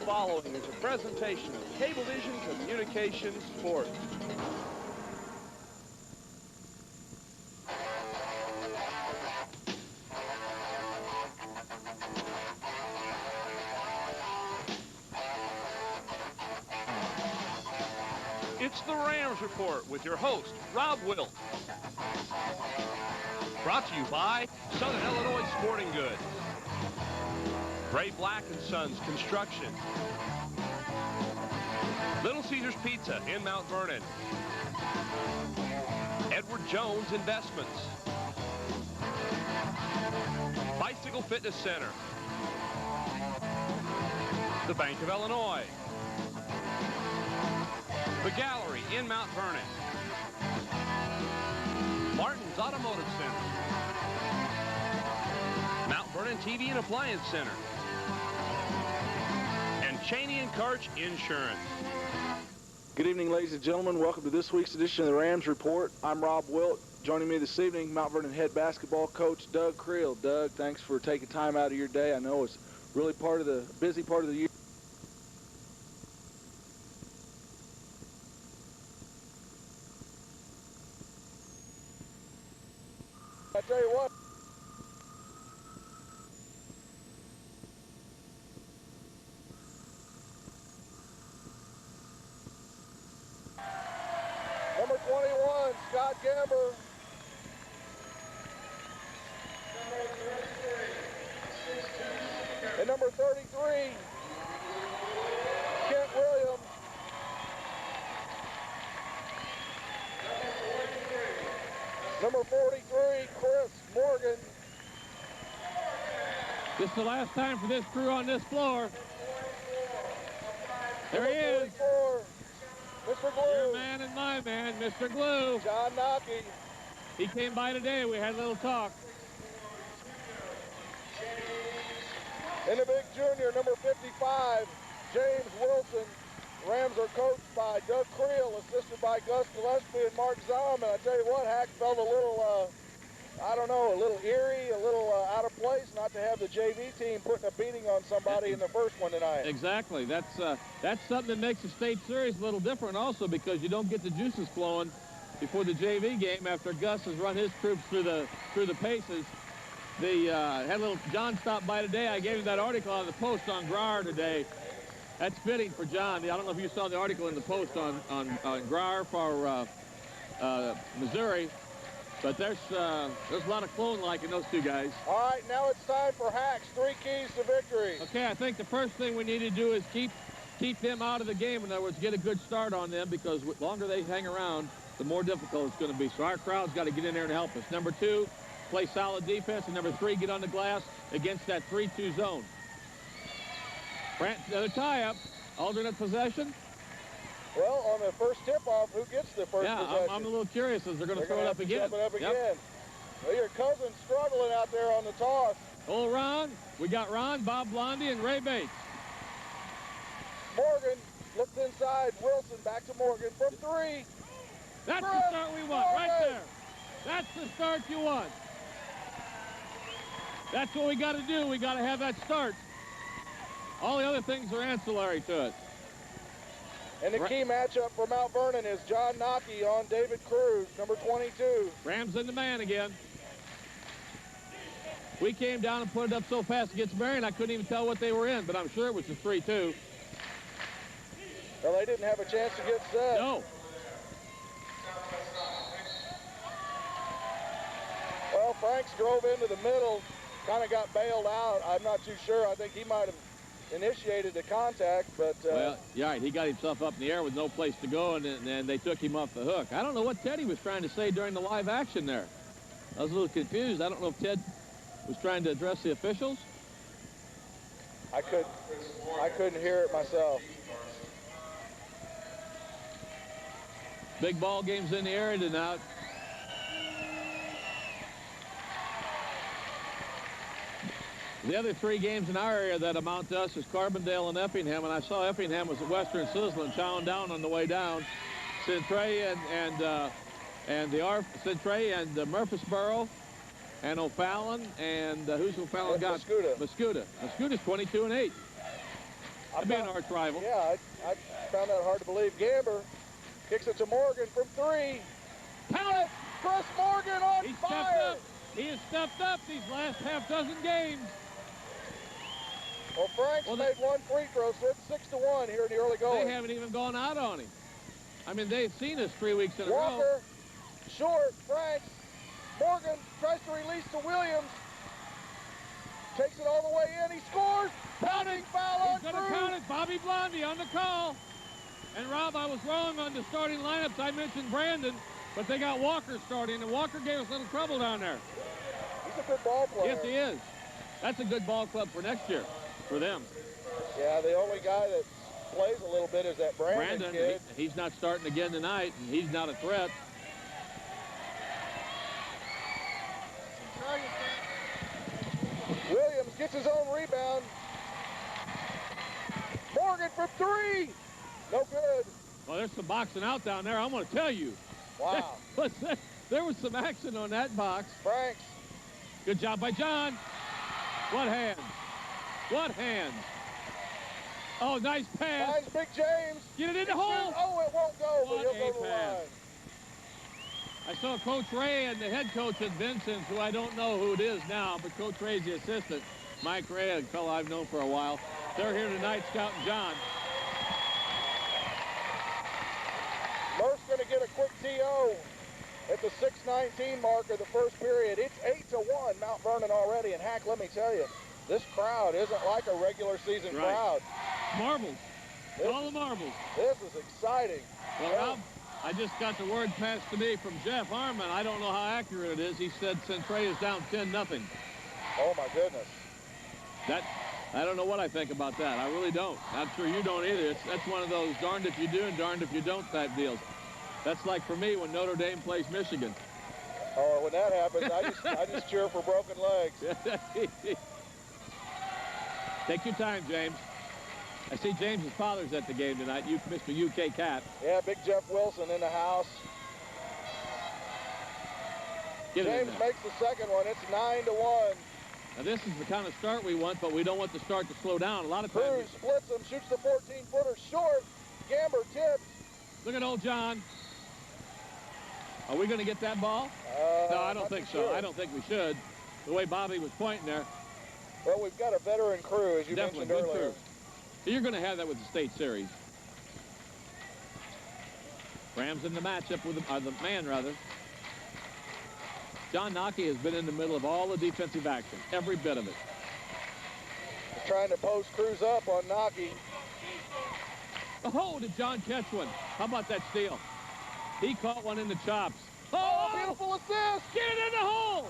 following is a presentation of Cablevision Communications Sports. It's the Rams Report with your host, Rob Wilt. Brought to you by Southern Illinois Sporting Goods, Ray Black & Sons Construction, Little Caesars Pizza in Mount Vernon, Edward Jones Investments, Bicycle Fitness Center, the Bank of Illinois, the Gallery in Mount Vernon, Martin's Automotive Center, Mount Vernon TV and Appliance Center, and Cheney & Karch Insurance. Good evening, ladies and gentlemen. Welcome to this week's edition of the Rams Report. I'm Rob Wilt. Joining me this evening, Mount Vernon head basketball coach Doug Creel. Doug, thanks for taking time out of your day. I know it's really busy part of the year. I tell you what. Number 21, Scott Gamber. And number 33, Kent Williams. Number 43, Chris Morgan. This is the last time for this crew on this floor. There he is. 44, Mr. Glue. Your man and my man, Mr. Glue. John Nockey. He came by today. We had a little talk. And the big junior, number 55, James Wilson. Rams are coached by Doug Creel, assisted by Gus Gillespie and Mark Zalman. I tell you what, Hack felt a little, a little eerie, a little out of place not to have the JV team putting a beating on somebody in the first one tonight. Exactly. That's something that makes the state series a little different also, because you don't get the juices flowing before the JV game after Gus has run his troops through the paces. Had a little John stopped by today. I gave him that article on the Post on Grahr today. That's fitting for John. I don't know if you saw the article in the Post on Grahr for Missouri, but there's a lot of clone-like in those two guys. All right, now it's time for Hack's 3 keys to victory. Okay, I think the first thing we need to do is keep them out of the game. In other words, get a good start on them, because the longer they hang around, the more difficult it's going to be. So our crowd's got to get in there and help us. Number 2, play solid defense, and number 3, get on the glass against that 3-2 zone. Another tie-up, alternate possession. Well, on the first tip-off, who gets the first possession? I'm a little curious as they're going to throw it up again. Yep. Well, your cousin's struggling out there on the toss. Old Ron. We got Ron, Bob Blondie, and Ray Bates. Morgan looks inside. Wilson back to Morgan from 3. That's the start we want, right there. That's the start you want. That's what we got to do. We got to have that start. All the other things are ancillary to it. And the key matchup for Mount Vernon is John Nockey on David Cruz, number 22. Rams in the man again. We came down and put it up so fast against Marion, I couldn't even tell what they were in, but I'm sure it was a 3-2. Well, they didn't have a chance to get set. No. Well, Franks drove into the middle, kind of got bailed out. I'm not too sure. I think he might have initiated the contact, but... well, yeah, right. He got himself up in the air with no place to go, and they took him off the hook. I don't know what Teddy was trying to say during the live action there. I was a little confused. I don't know if Ted was trying to address the officials. I couldn't hear it myself. Big ball games in the area tonight. The other 3 games in our area that amount to us is Carbondale and Effingham, and I saw Effingham was at Western Sizzlin chowing down on the way down. Centray and Murfreesboro and O'Fallon, and who's O'Fallon got? Mascoutah. Mascoutah. Mascoutah's 22-8. That'd be an arch rival. Yeah, I found that hard to believe. Gamber kicks it to Morgan from 3. Count it! Chris Morgan on He fire! stepped up. He has stepped up these last half dozen games. Well, Frank's made 1 free throw, so it's 6-1 here in the early going. They haven't even gone out on him. I mean, they've seen us 3 weeks in a row. Walker, short, Franks. Morgan tries to release to Williams. Takes it all the way in. He scores. Pounding foul on He's going to count it. Bobby Blondie on the call. And Rob, I was wrong on the starting lineups. I mentioned Brandon, but they got Walker starting, and Walker gave us a little trouble down there. He's a good ball player. Yes, he is. That's a good ball club for next year, for them. Yeah, the only guy that plays a little bit is that Brandon kid. He's not starting again tonight, and he's not a threat. Williams gets his own rebound. Morgan for 3. No good. Well, there's some boxing out down there, I'm going to tell you. Wow. There was some action on that box. Franks. Good job by John. What hands? What hands? Oh, nice pass. Finds Big James. Get it in the hole. Oh, it won't go, but What he'll a go to the pass. line. I saw Coach Ray and the head coach at Vincent's, who I don't know who it is now, but Coach Ray's the assistant. Mike Ray, a fellow I've known for a while. They're here tonight scouting John. Murph's going to get a quick TO at the 6:19 mark of the first period. It's 8-1 Mount Vernon already. And, Hack, let me tell you, this crowd isn't like a regular season crowd. Marbles. All the marbles. This is exciting. Well, Rob, I just got the word passed to me from Jeff Harmon. I don't know how accurate it is. He said Centray is down 10-0. Oh, my goodness. I don't know what I think about that. I really don't. I'm sure you don't either. That's one of those darned if you do and darned if you don't type deals. That's like for me when Notre Dame plays Michigan. Oh, when that happens, I just cheer for broken legs. Take your time, James. I see James's father's at the game tonight. Mr. UK Cat. Yeah, Big Jeff Wilson in the house. James makes the second one. It's 9-1. Now, this is the kind of start we want, but we don't want the start to slow down. A lot of times. Cruz splits him, shoots the 14-footer short. Gamber tips. Look at old John. Are we going to get that ball? No, I don't think so. Sure. I don't think we should. The way Bobby was pointing there. Well, we've got a veteran crew, as you mentioned earlier. Crew. You're going to have that with the state series. Rams in the matchup with the man, rather. John Nockey has been in the middle of all the defensive action, every bit of it. He's trying to post Cruz up on Nockey. Oh, did John catch one? How about that steal? He caught one in the chops. Oh, beautiful assist! Get it in the hole!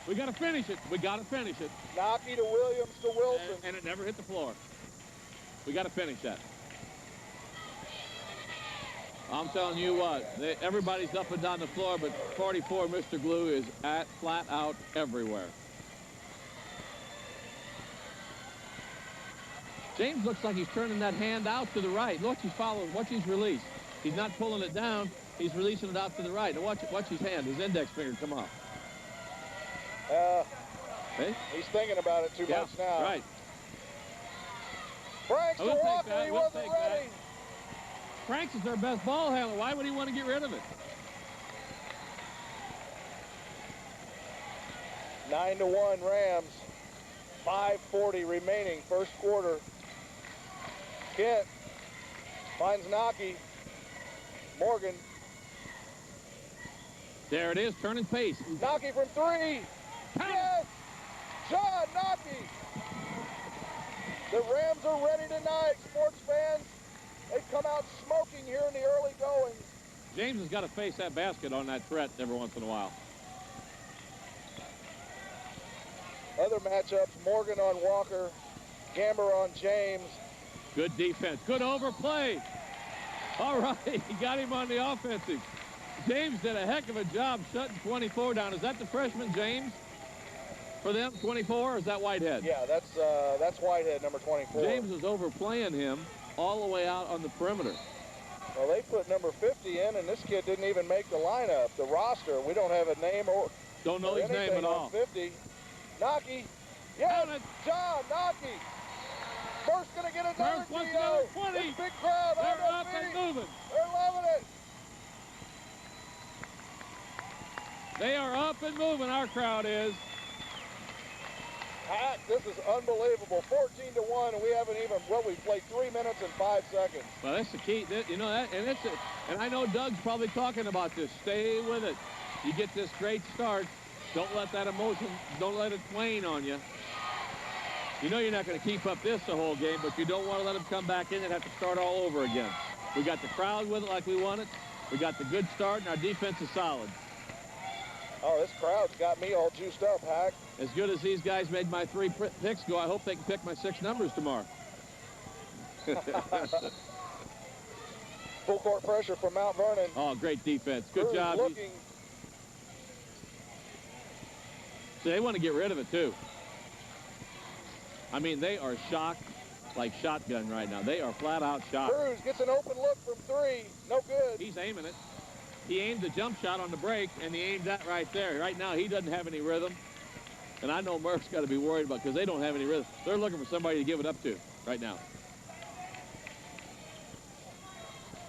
We got to finish it. We got to finish it. Nockey to Williams to Wilson. And it never hit the floor. We got to finish that. I'm telling you what, everybody's up and down the floor, but 44, Mr. Glue, is flat out everywhere. James looks like he's turning that hand out to the right. Look, he's following. Watch his release. He's not pulling it down. He's releasing it out to the right. Now watch his hand. His index finger come off. Hey? He's thinking about it too much now. Right. Franks to Walker. He wasn't ready. Franks is their best ball handler. Why would he want to get rid of it? 9-1 Rams. 5:40 remaining, first quarter. Kent finds Nockey. Morgan. There it is, turning pace. Nockey from 3. Yes! John Nockey. The Rams are ready tonight, sports fans. They come out smoking here in the early going. James has got to face that basket on that threat every once in a while. Other matchups, Morgan on Walker, Gamber on James. Good defense, good overplay. All right, he got him on the offensive. James did a heck of a job shutting 24 down. Is that the freshman, James? For them, 24, or is that Whitehead? Yeah, that's Whitehead, number 24. James was overplaying him all the way out on the perimeter. Well, they put number 50 in, and this kid didn't even make the lineup, the roster. We don't have a name or don't know his name at all. 50. Nockey. Yes, John Nockey. First gonna get another First one's TO. another 20. This big crowd on They're their up and feet. moving. They're loving it. They are up and moving, our crowd is. Hack, this is unbelievable. 14-1, and we haven't even, well, we've played 3 minutes and 5 seconds. Well, that's the key. You know, and I know Doug's probably talking about this. Stay with it. You get this great start. Don't let that emotion, don't let it wane on you. You know you're not going to keep up this the whole game, but you don't want to let them come back in and have to start all over again. We got the crowd with it like we want it. We got the good start, and our defense is solid. Oh, this crowd's got me all juiced up, Hack. As good as these guys made my 3 picks go, I hope they can pick my 6 numbers tomorrow. Full court pressure from Mount Vernon. Oh, great defense. Good Cruz job. Looking. So they want to get rid of it, too. I mean, they are shocked like shotgun right now. They are flat out shocked. Cruz gets an open look from 3. No good. He's aiming it. He aimed the jump shot on the break, and he aimed that right there. Right now, he doesn't have any rhythm. And I know Murph's got to be worried about because they don't have any rhythm. They're looking for somebody to give it up to right now.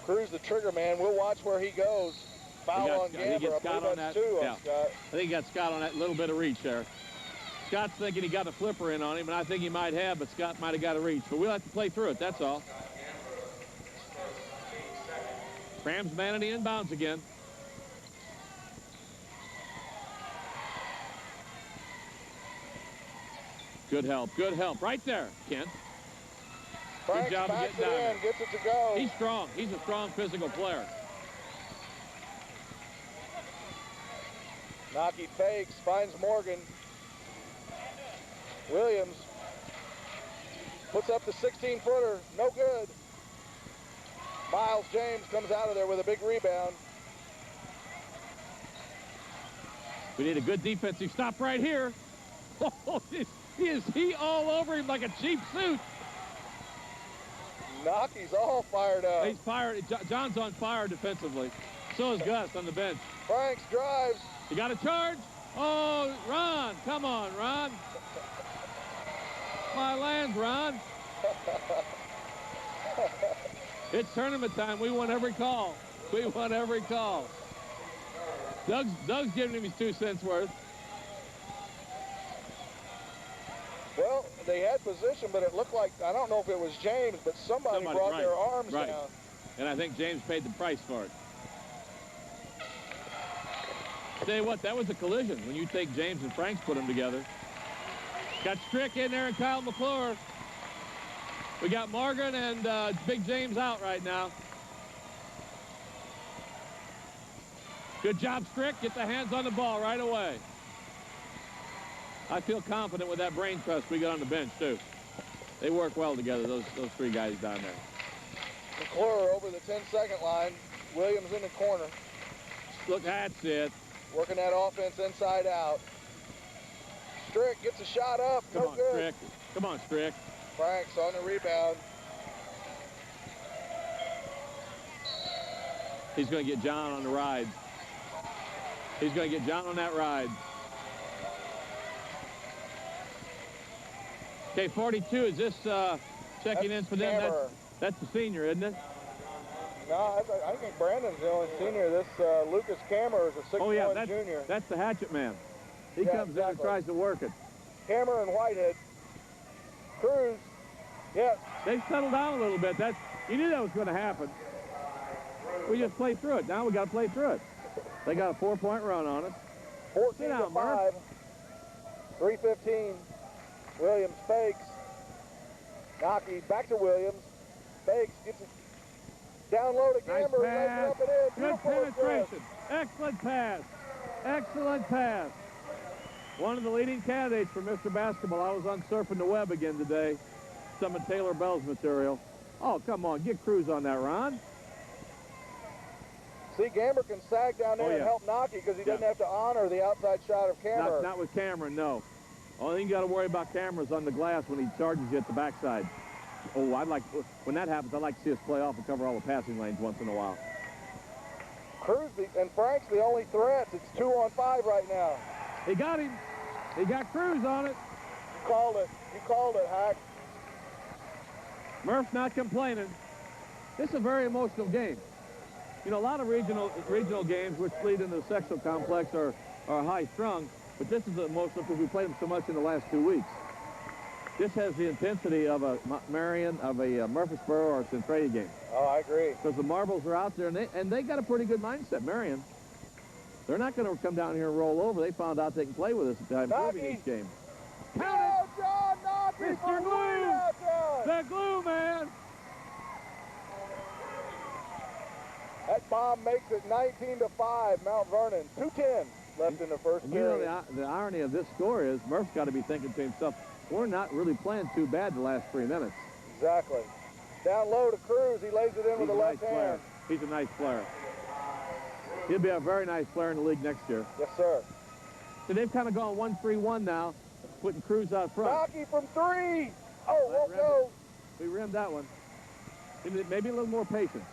Cruz the trigger man. We'll watch where he goes. Foul on Gamber. I believe that's 2 on Scott. I think he got Scott on that little bit of reach there. Scott's thinking he got a flipper in on him, and I think he might have, but Scott might have got a reach. But we'll have to play through it, that's all. Rams man in the inbounds again. Good help right there, Kent. Franks good job of backs getting it down in, gets it to go. He's strong. He's a strong physical player. Nocky fakes, finds Morgan. Williams puts up the 16-footer, no good. Miles James comes out of there with a big rebound. We need a good defensive stop right here. Oh, he all over him like a cheap suit. Nocky's all fired up. He's fired. John's on fire defensively. So is Gus on the bench. Franks drives. You got a charge? Oh, Ron. Come on, Ron. My lands, Ron. It's tournament time. We want every call. We want every call. Doug's giving him his 2 cents worth. Well, they had position, but it looked like, I don't know if it was James, but somebody brought their arms down. And I think James paid the price for it. Tell you what, that was a collision when you take James and Franks put them together. Got Strick in there and Kyle McClure. We got Morgan and Big James out right now. Good job, Strick. Get the hands on the ball right away. I feel confident with that brain trust we got on the bench, too. They work well together, those 3 guys down there. McClure over the 10-second line. Williams in the corner. Look, that's it. Working that offense inside out. Strick gets a shot up. Come no on, good. Strick. Come on, Strick. Franks on the rebound. He's going to get John on the ride. He's going to get John on that ride. Okay, 42, is this checking in for them? That's the senior, isn't it? No, I think Brandon's the only senior. This Lucas Kammer is a 6'1" junior. That's the hatchet man. He comes in and tries to work it. Kammer and Whitehead. Cruz, yeah. They've settled down a little bit. You knew that was going to happen. We just played through it. Now we got to play through it. They got a 4-point run on it. 14-5. 3:15. Williams fakes. Nocky back to Williams. Fakes. Gets it down low to Gamber. Nice pass. Up and in. Good penetration. Excellent pass. Excellent pass. One of the leading candidates for Mr. Basketball. I was on Surfing the Web again today. Some of Taylor Bell's material. Oh, come on. Get Cruz on that, Ron. See, Gamber can sag down there and help Nocky because he doesn't have to honor the outside shot of Cameron. Not with Cameron, no. Only thing you got to worry about Cameron is on the glass when he charges you at the backside. Oh, when that happens, I'd like to see us play off and cover all the passing lanes once in a while. Cruz and Frank's the only threats. It's 2-on-5 right now. He got him. He got Cruz on it. You called it. You called it, Hack. Murph's not complaining. This is a very emotional game. You know, a lot of regional games which lead into the sexual complex are high-strung, but this is emotional because we played them so much in the last 2 weeks. This has the intensity of a Marion, of a Murfreesboro or a Centralia game. Oh, I agree. Because the marbles are out there, and they got a pretty good mindset, Marion. They're not going to come down here and roll over. They found out they can play with us by improving each game. Count it! John Knocky for Mr. Glue! The glue, man! That bomb makes it 19-5, Mount Vernon. 2:10 left in the first period. You know, the irony of this score is Murph's got to be thinking to himself, we're not really playing too bad the last 3 minutes. Exactly. Down low to Cruz. He lays it in with the left hand. He's a nice player. He'll be a very nice player in the league next year. Yes, sir. So they've kind of gone 1-3-1 now, putting Cruz out front. Knocky from 3. Oh, won't go. We rimmed that one. Maybe a little more patience.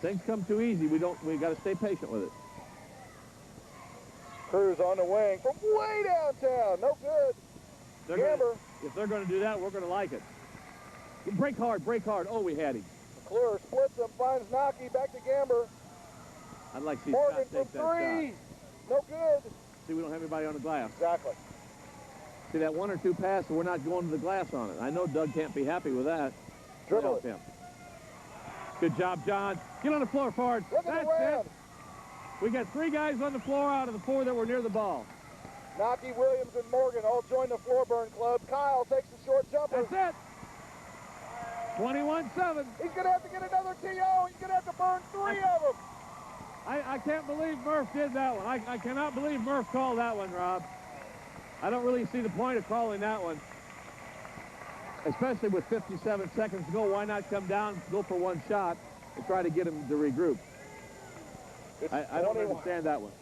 Things come too easy. We got to stay patient with it. Cruz on the wing from way downtown. No good. If they're going to do that, we're going to like it. Break hard, break hard. Oh, we had him. McClure splits him, finds Knocky, back to Gamber. I'd like to see Morgan Scott take from that 3. shot. No good. See, we don't have anybody on the glass. Exactly. See, that 1 or 2 passes, we're not going to the glass on it. I know Doug can't be happy with that. Dribble him. Good job, John. Get on the floor, forward. Look at the Rams. We got 3 guys on the floor out of the 4 that were near the ball. Knocky, Williams, and Morgan all join the floor burn club. Kyle takes the short jumper. That's it. 21-7. He's going to have to get another TO. He's going to have to burn 3 of them. I can't believe Murph did that one. I cannot believe Murph called that one, Rob. I don't really see the point of calling that one. Especially with 57 seconds to go, why not come down, go for 1 shot, and try to get him to regroup? I don't understand that one.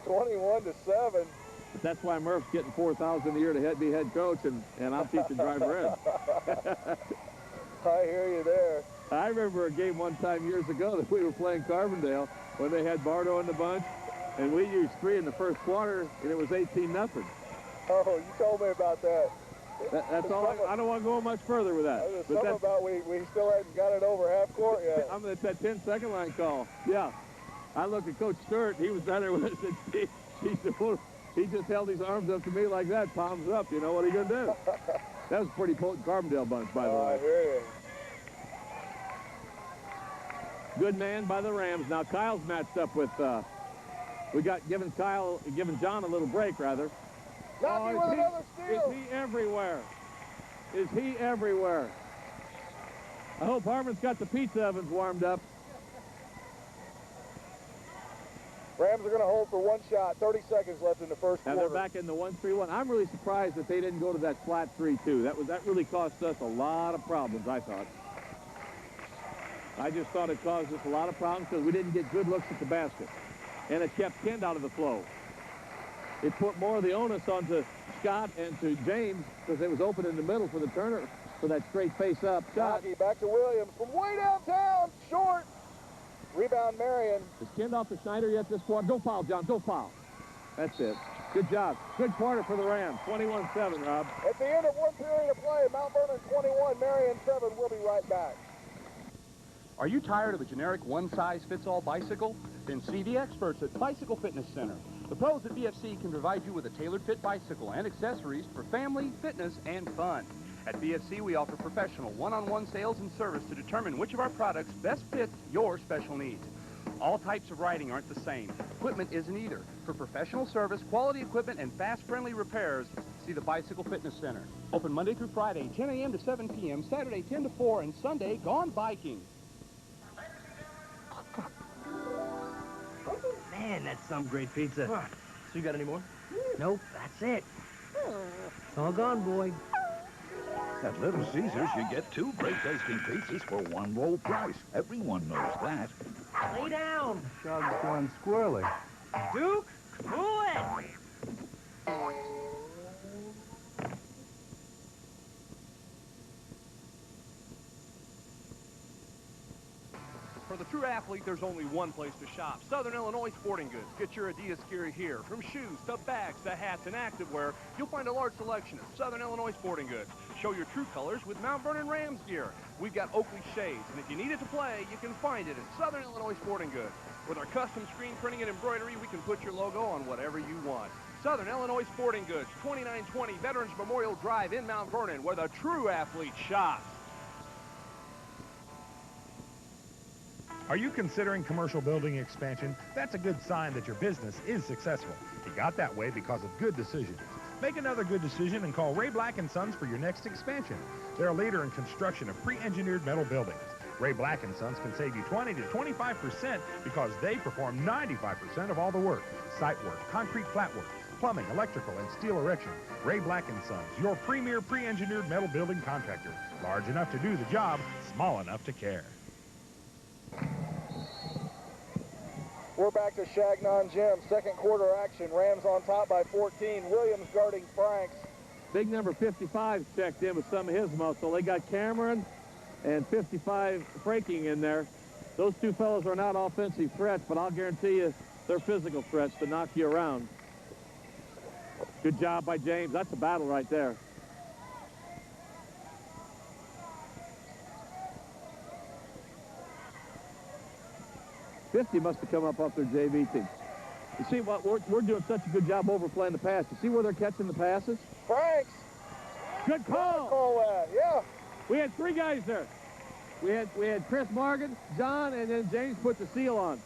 21-7. But that's why Murph's getting $4,000 a year to be head coach, and I'll teach the driver in. I hear you there. I remember a game one time years ago that we were playing Carbondale when they had Bardo in the bunch, and we used 3 in the first quarter, and it was 18-0. Oh, you told me about that. That's all. I don't want to go much further with that. There's something about we still hadn't got it over half court yet. It's that 10-second line call. Yeah. I looked at Coach Stewart. He was down there with us. And he just held his arms up to me like that, palms up. You know what are you going to do? That was a pretty potent Carbondale bunch, by the way. I hear you. Good man by the Rams. Now Kyle's matched up with. We got giving John a little break, rather. Knocky with another steal. Is he everywhere? Is he everywhere? I hope Harmon's got the pizza ovens warmed up. Rams are going to hold for 1 shot. 30 seconds left in the first quarter. And they're back in the 1-3-1. I'm really surprised that they didn't go to that flat 3-2. That really cost us a lot of problems, I thought. I just thought it caused us a lot of problems because we didn't get good looks at the basket. And it kept Kent out of the flow. It put more of the onus onto Scott and to James because it was open in the middle for the Turner for that straight face-up shot. Knocky back to Williams from way downtown. Short. Rebound, Marion. Is Kent off the Schneider yet this quarter? Don't foul, John. Don't foul. That's it. Good job. Good quarter for the Rams. 21-7, Rob. At the end of 1 period of play, Mount Vernon 21, Marion 7. We'll be right back. Are you tired of a generic one-size-fits-all bicycle? Then see the experts at Bicycle Fitness Center. The pros at BFC can provide you with a tailored fit bicycle and accessories for family, fitness, and fun. At BFC, we offer professional one-on-one sales and service to determine which of our products best fits your special needs. All types of riding aren't the same. Equipment isn't either. For professional service, quality equipment, and fast, friendly repairs, see the Bicycle Fitness Center. Open Monday through Friday, 10 a.m. to 7 p.m., Saturday 10 to 4, and Sunday, Gone Biking. Man, that's some great pizza. So you got any more? Nope, that's it. It's all gone, boy. At Little Caesars, you get 2 great-tasting pizzas for 1 low price. Everyone knows that. Lay down. Job's gone squirrely. Duke, cool it. For the true athlete, there's only one place to shop. Southern Illinois Sporting Goods. Get your Adidas gear here. From shoes to bags to hats and activewear, you'll find a large selection of Southern Illinois Sporting Goods. Show your true colors with Mount Vernon Rams gear. We've got Oakley shades, and if you need it to play, you can find it at Southern Illinois Sporting Goods. With our custom screen printing and embroidery, we can put your logo on whatever you want. Southern Illinois Sporting Goods, 2920 Veterans Memorial Drive in Mount Vernon, where the true athlete shops. Are you considering commercial building expansion? That's a good sign that your business is successful. You got that way because of good decisions. Make another good decision and call Ray Black & Sons for your next expansion. They're a leader in construction of pre-engineered metal buildings. Ray Black & Sons can save you 20 to 25% because they perform 95% of all the work. Site work, concrete flat work, plumbing, electrical, and steel erection. Ray Black & Sons, your premier pre-engineered metal building contractor. Large enough to do the job, small enough to care. We're back to Chagnon Gym. Second quarter action. Rams on top by 14. Williams guarding Franks. Big number 55 checked in with some of his muscle. They got Cameron and 55 Franking in there. Those two fellows are not offensive threats, but I'll guarantee you they're physical threats to knock you around. Good job by James. That's a battle right there. '50 must have come up off their JV team. You see what we're doing such a good job overplaying the pass. You see where they're catching the passes? Franks. Good call. Call that. Yeah. We had three guys there. We had Chris Morgan, John, and then James put the seal on.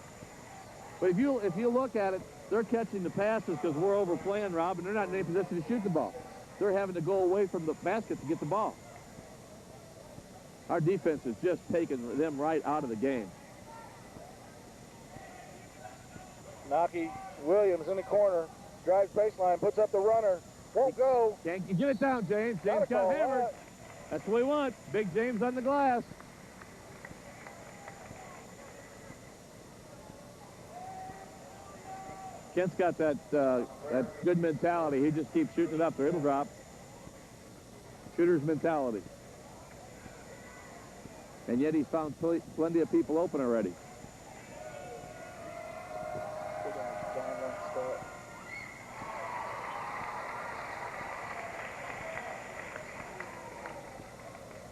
But if you look at it, they're catching the passes because we're overplaying, Rob, and they're not in any position to shoot the ball. They're having to go away from the basket to get the ball. Our defense is just taking them right out of the game. Nocky Williams in the corner, drives baseline, puts up the runner, won't go. Can't get it down, James. James got hammered. That's what we want. Big James on the glass. Kent's got that good mentality. He just keeps shooting it up there. It'll drop. Shooter's mentality. And yet he's found plenty of people open already.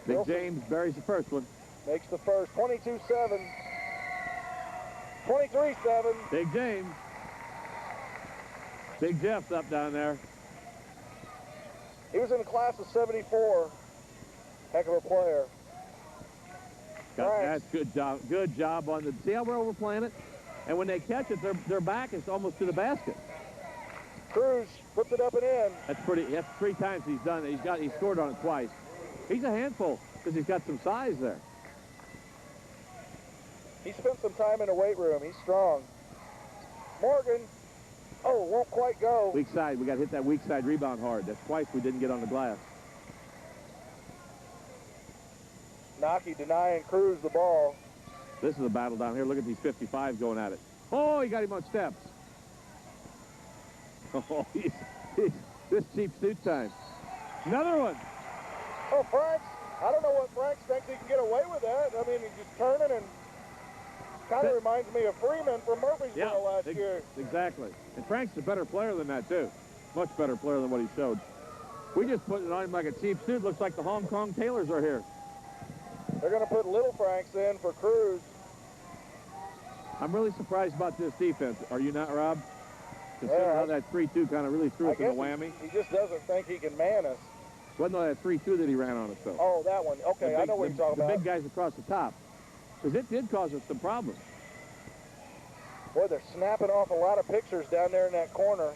Big James buries the first one. Makes the first. 22-7. 23-7. Big James. Big Jeff's up down there. He was in the class of 74. Heck of a player. That's good job. Good job on the. See how we're overplaying it? And when they catch it, their back is almost to the basket. Cruz flipped it up and in. That's 3 times he's done it. He scored on it twice. He's a handful because he's got some size there. He spent some time in the weight room. He's strong. Morgan, won't quite go. Weak side. We got to hit that weak side rebound hard. That's twice we didn't get on the glass. Nocky denying Cruz the ball. This is a battle down here. Look at these 55s going at it. Oh, he got him on steps. Oh, this cheap suit time. Another one. Oh, Franks. I don't know what Franks thinks he can get away with that. I mean, he's just turning and kind of reminds me of Freeman from Murfreesboro last year. Exactly. And Frank's a better player than that, too. Much better player than what he showed. We just put it on him like a cheap suit. Looks like the Hong Kong tailors are here. They're going to put Little Franks in for Cruz. I'm really surprised about this defense. Are you not, Rob? Considering how that 3-2 kind of really threw us in a whammy. He just doesn't think he can man us. Wasn't that 3-2 that he ran on us, though? Oh, that one. Okay, I know what you're talking about. The big guys across the top. Because it did cause us some problems. Boy, they're snapping off a lot of pictures down there in that corner.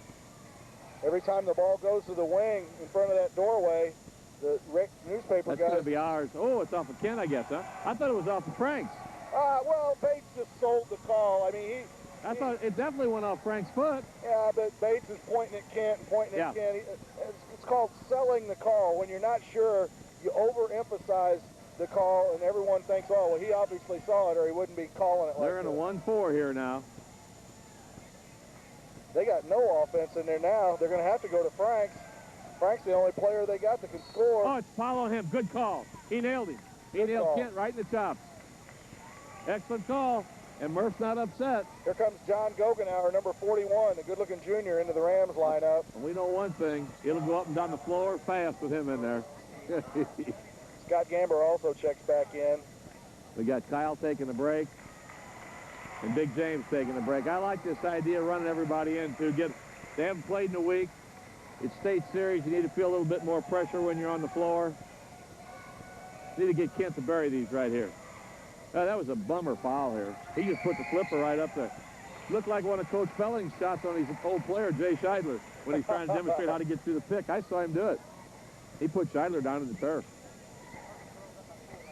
Every time the ball goes to the wing in front of that doorway, the newspaper guys... That's going to be ours. Oh, it's off of Ken, I guess, huh? I thought it was off of Frank's. Well, Bates just sold the call. I mean, I thought it definitely went off Frank's foot. Yeah, but Bates is pointing at Kent and pointing at Kent. It's called selling the call. When you're not sure, you overemphasize the call, and everyone thinks, oh, well, he obviously saw it, or he wouldn't be calling it like They're in a 1-4 here now. They got no offense in there now. They're going to have to go to Franks. Frank's the only player they got that can score. Oh, it's foul on him. Good call. He nailed him. He nailed Kent right in the chops. Excellent call. And Murph's not upset. Here comes John Gogenauer, number 41, a good-looking junior into the Rams lineup. And we know one thing. It'll go up and down the floor fast with him in there. Scott Gamber also checks back in. We got Kyle taking the break and Big James taking the break. I like this idea of running everybody in to get. They haven't played in a week. It's state series. You need to feel a little bit more pressure when you're on the floor. You need to get Kent to bury these right here. Oh, that was a bummer foul here. He just put the flipper right up there. Looked like one of Coach Felling's shots on his old player, Jay Scheidler, when he's trying to demonstrate how to get through the pick. I saw him do it. He put Scheidler down to the turf.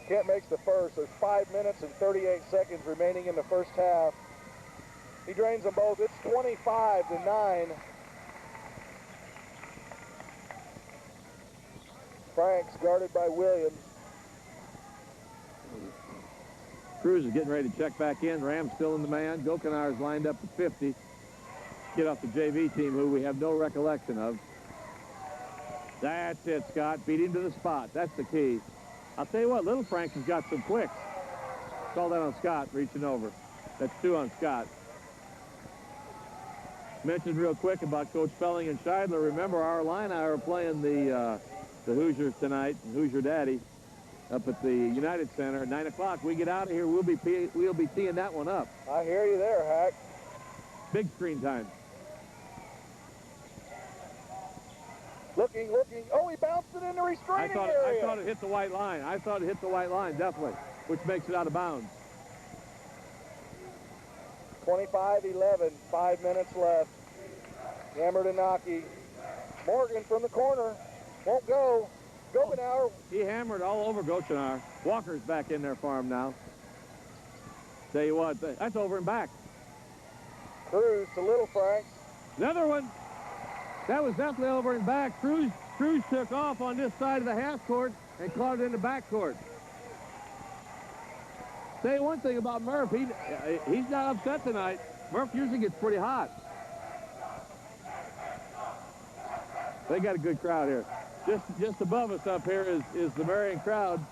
Kent makes the first. There's 5 minutes and 38 seconds remaining in the first half. He drains them both. It's 25-9. Franks guarded by Williams. Cruz is getting ready to check back in. Ram's still in the man. Gokenauer's lined up at 50. Get off the JV team, who we have no recollection of. That's it, Scott. Beat him to the spot. That's the key. I'll tell you what, Little Franks has got some quicks. Call that on Scott, reaching over. That's 2 on Scott. Mentioned real quick about Coach Felling and Scheidler. Remember, our Illini are playing the Hoosiers tonight, Hoosier Daddy, up at the United Center at 9 o'clock. We get out of here, we'll be teeing that one up. I hear you there, Hack. Big screen time. Looking. Oh, he bounced it in the restraining area. I thought it hit the white line. I thought it hit the white line, definitely, which makes it out of bounds. 25-11, 5 minutes left. Hammer to Naki. Morgan from the corner. Won't go. Gokenauer. He hammered all over Gokenauer. Walker's back in there for him now. Tell you what, that's over and back. Cruz to Little Franks. Another one. That was definitely over and back. Cruz took off on this side of the half court and caught it in the back court. Tell you one thing about Murph, he's not upset tonight. Murph usually gets pretty hot. They got a good crowd here. Just above us up here is the Marion crowd.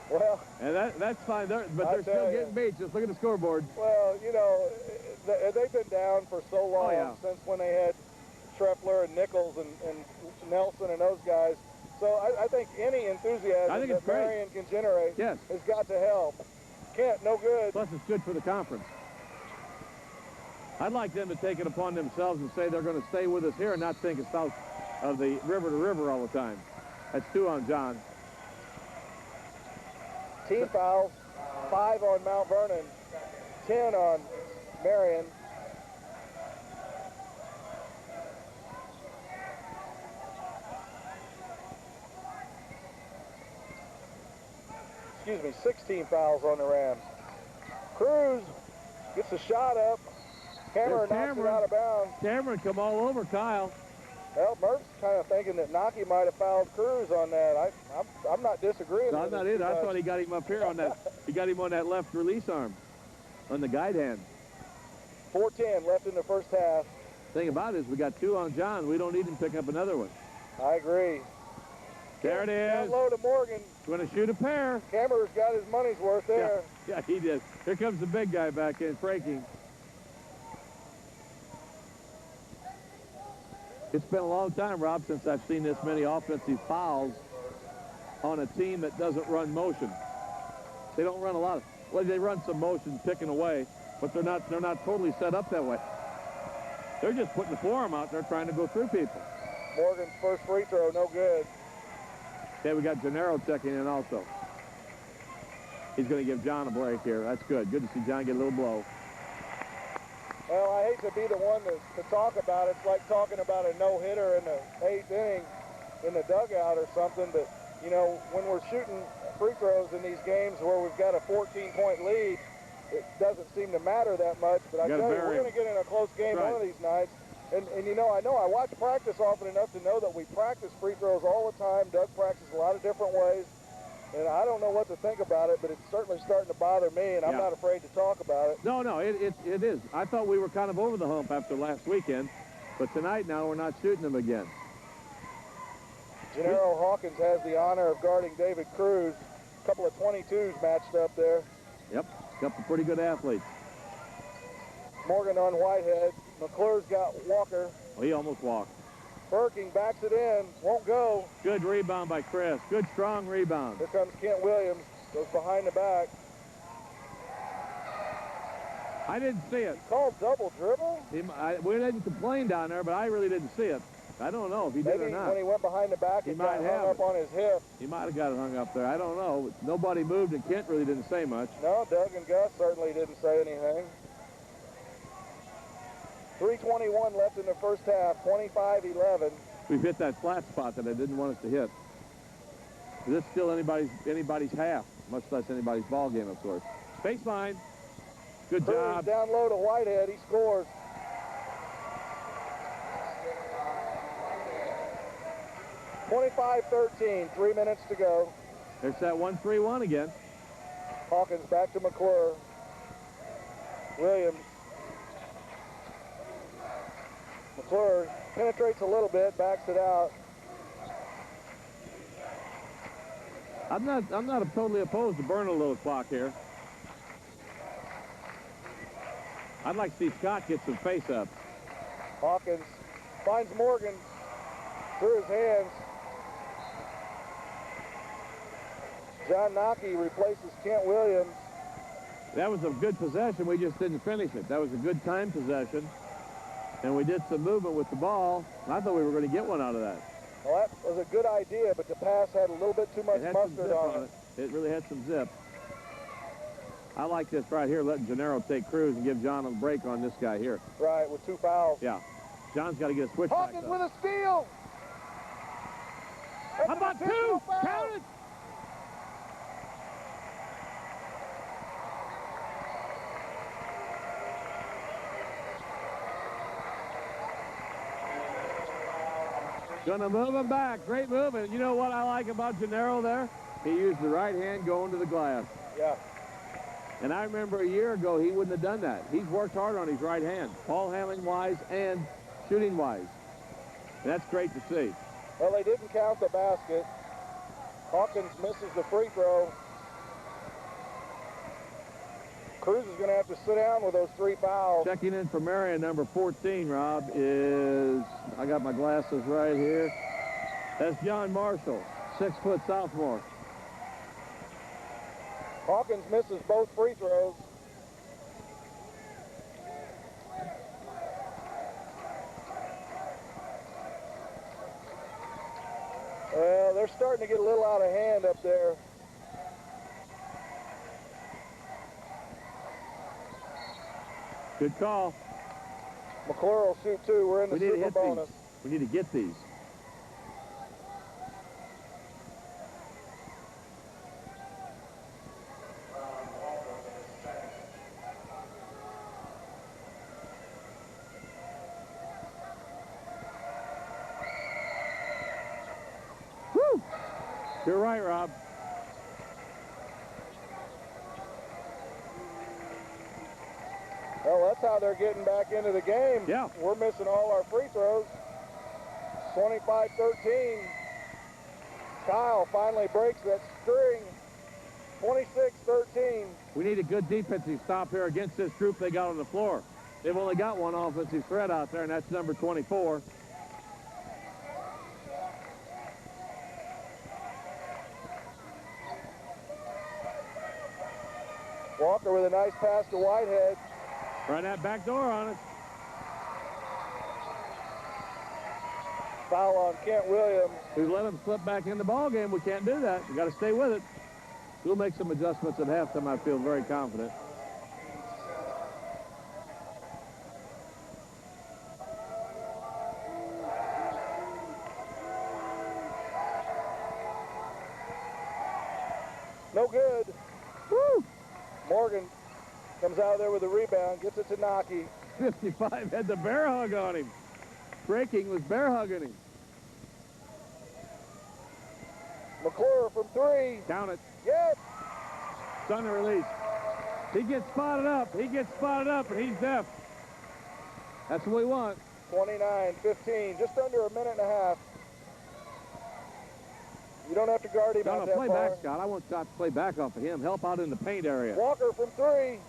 Well, and that's fine, but they're still getting beat. Just look at the scoreboard. Well, you know, they've been down for so long since when they had Trepler and Nichols and Nelson and those guys. So I think any enthusiasm that Marion can generate has got to help. Kent, no good. Plus, it's good for the conference. I'd like them to take it upon themselves and say they're going to stay with us here and not think it's south of the river to river all the time. That's 2 on John. Team fouls, 5 on Mount Vernon, 10 on Marion. Excuse me, 16 fouls on the Rams. Cruz gets a shot up. Cameron knocks it out of bounds. Cameron come all over Kyle. Well, Murph's kind of thinking that Naki might have fouled Cruz on that. I'm not disagreeing. No, I'm not either. I thought he got him up here on that. He got him on that left release arm, on the guide hand. 4:10 left in the first half. Thing about it is we got 2 on John. We don't need him to pick up another one. I agree. There it is. Down low to Morgan. Going to shoot a pair. Cameron's got his money's worth there. Yeah, he did. Here comes the big guy back in, breaking. It's been a long time, Rob, since I've seen this many offensive fouls on a team that doesn't run motion. They don't run a lot of, well, they run some motion picking away, but they're not totally set up that way. They're just putting the forearm out there trying to go through people. Morgan's first free throw, no good. Okay, we got Gennaro checking in also. He's going to give John a break here. That's good. Good to see John get a little blow. Well, I hate to be the one to talk about it. It's like talking about a no-hitter in the 8th inning in the dugout or something. But, you know, when we're shooting free throws in these games where we've got a 14-point lead, it doesn't seem to matter that much. But I tell you, we're going to get in a close game one of these nights. And you know I watch practice often enough to know that we practice free throws all the time. Doug practices a lot of different ways. And I don't know what to think about it, but it's certainly starting to bother me, and I'm not afraid to talk about it. No, it is. I thought we were kind of over the hump after last weekend, but tonight now we're not shooting them again. Gennaro Hawkins has the honor of guarding David Cruz. A couple of 22s matched up there. Yep, couple pretty good athletes. Morgan on Whitehead. McClure's got Walker. Well, he almost walked. Birking backs it in, won't go. Good rebound by Chris. Good, strong rebound. Here comes Kent Williams, goes behind the back. I didn't see it. Called double dribble? We didn't complain down there, but I really didn't see it. I don't know if he did Maybe or not. when he went behind the back, He it might got have hung up it. on his hip. He might have got it hung up there. I don't know. Nobody moved, and Kent really didn't say much. No, Doug and Gus certainly didn't say anything. 3:21 left in the first half, 25-11. We've hit that flat spot that I didn't want us to hit. This is still anybody's half, much less anybody's ball game, of course. Baseline. Good Cruz job. down low to Whitehead. He scores. (25-13), 3 minutes to go. There's that 1-3-1 again. Hawkins back to McClure. Williams. McClure penetrates a little bit, backs it out. I'm not totally opposed to burning a little clock here. I'd like to see Scott get some face-ups. Hawkins finds Morgan through his hands. John Nockey replaces Kent Williams. That was a good possession. We just didn't finish it. That was a good time possession. And we did some movement with the ball. I thought we were going to get one out of that. Well, that was a good idea, but the pass had a little bit too much It had some mustard zip on it. It really had some zip. I like this right here, letting Gennaro take Cruz and give John a break on this guy here. Right, with 2 fouls. Yeah. John's got to get a switch Hawkins back with up. a steal. How about 2? Count it. Gonna move him back. Great movement. You know what I like about Gennaro there? He used the right hand going to the glass. Yeah. And I remember a year ago, he wouldn't have done that. He's worked hard on his right hand, ball handling-wise and shooting-wise. That's great to see. Well, they didn't count the basket. Hawkins misses the free throw. Cruz is going to have to sit down with those 3 fouls. Checking in for Marion, number 14, Rob, is, I got my glasses right here. That's John Marshall, 6-foot sophomore. Hawkins misses both free throws. Well, they're starting to get a little out of hand up there. Good call. McClure will shoot 2. We're in the We need to super hit bonus. these. We need to get these. Woo! You're right, Rob. Well, that's how they're getting back into the game. Yeah. We're missing all our free throws. 25-13. Kyle finally breaks that string. 26-13. We need a good defensive stop here against this group they got on the floor. They've only got one offensive threat out there, and that's number 24. Walker with a nice pass to Whitehead. Right that back door on it. Foul on Kent Williams. We've let them slip back in the ball game. We can't do that. We got to stay with it. We'll make some adjustments at halftime. I feel very confident. No good. Woo! Morgan comes out there with a rebound, gets it to Nockey. 55 had the bear hug on him. Breaking was bear hugging him. McClure from 3. Count it. Yes. It's on the release. He gets spotted up. He gets spotted up, and he's deaf. That's what we want. 29-15, just under a minute and a half. You don't have to guard him out that play far. back, Scott. I want Scott to play back off of him. Help out in the paint area. Walker from 3,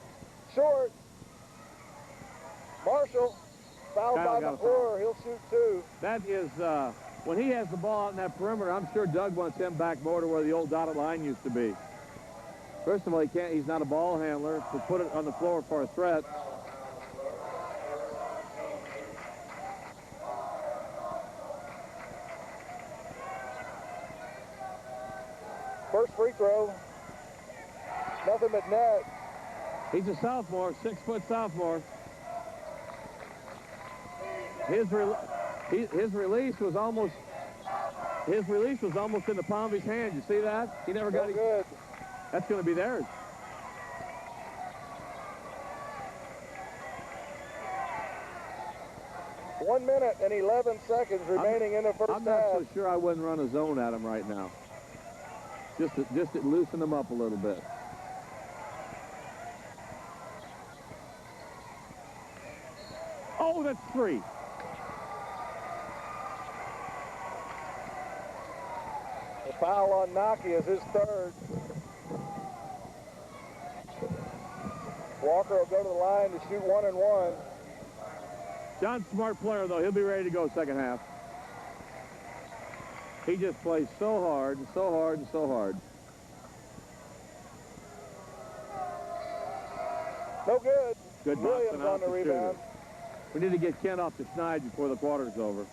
short. Marshall, fouled by McClure. He'll shoot 2. That is, when he has the ball out in that perimeter, I'm sure Doug wants him back more to where the old dotted line used to be. First of all, he's not a ball handler to put it on the floor for a threat. First free throw. Nothing but net. He's a sophomore, 6-foot sophomore. His release was almost in the palm of his hand. You see that? He never got it. Good. That's going to be theirs. One minute and 11 seconds remaining in the first half. I'm not so sure I wouldn't run a zone at him right now. Just to loosen him up a little bit. Oh, that's 3. The foul on Naki is his 3rd. Walker will go to the line to shoot 1 and 1. John's a smart player, though. He'll be ready to go second half. He just plays so hard and so hard and so hard. No good. Good Williams Boston on the rebound. We need to get Kent off the schneid before the quarter's over.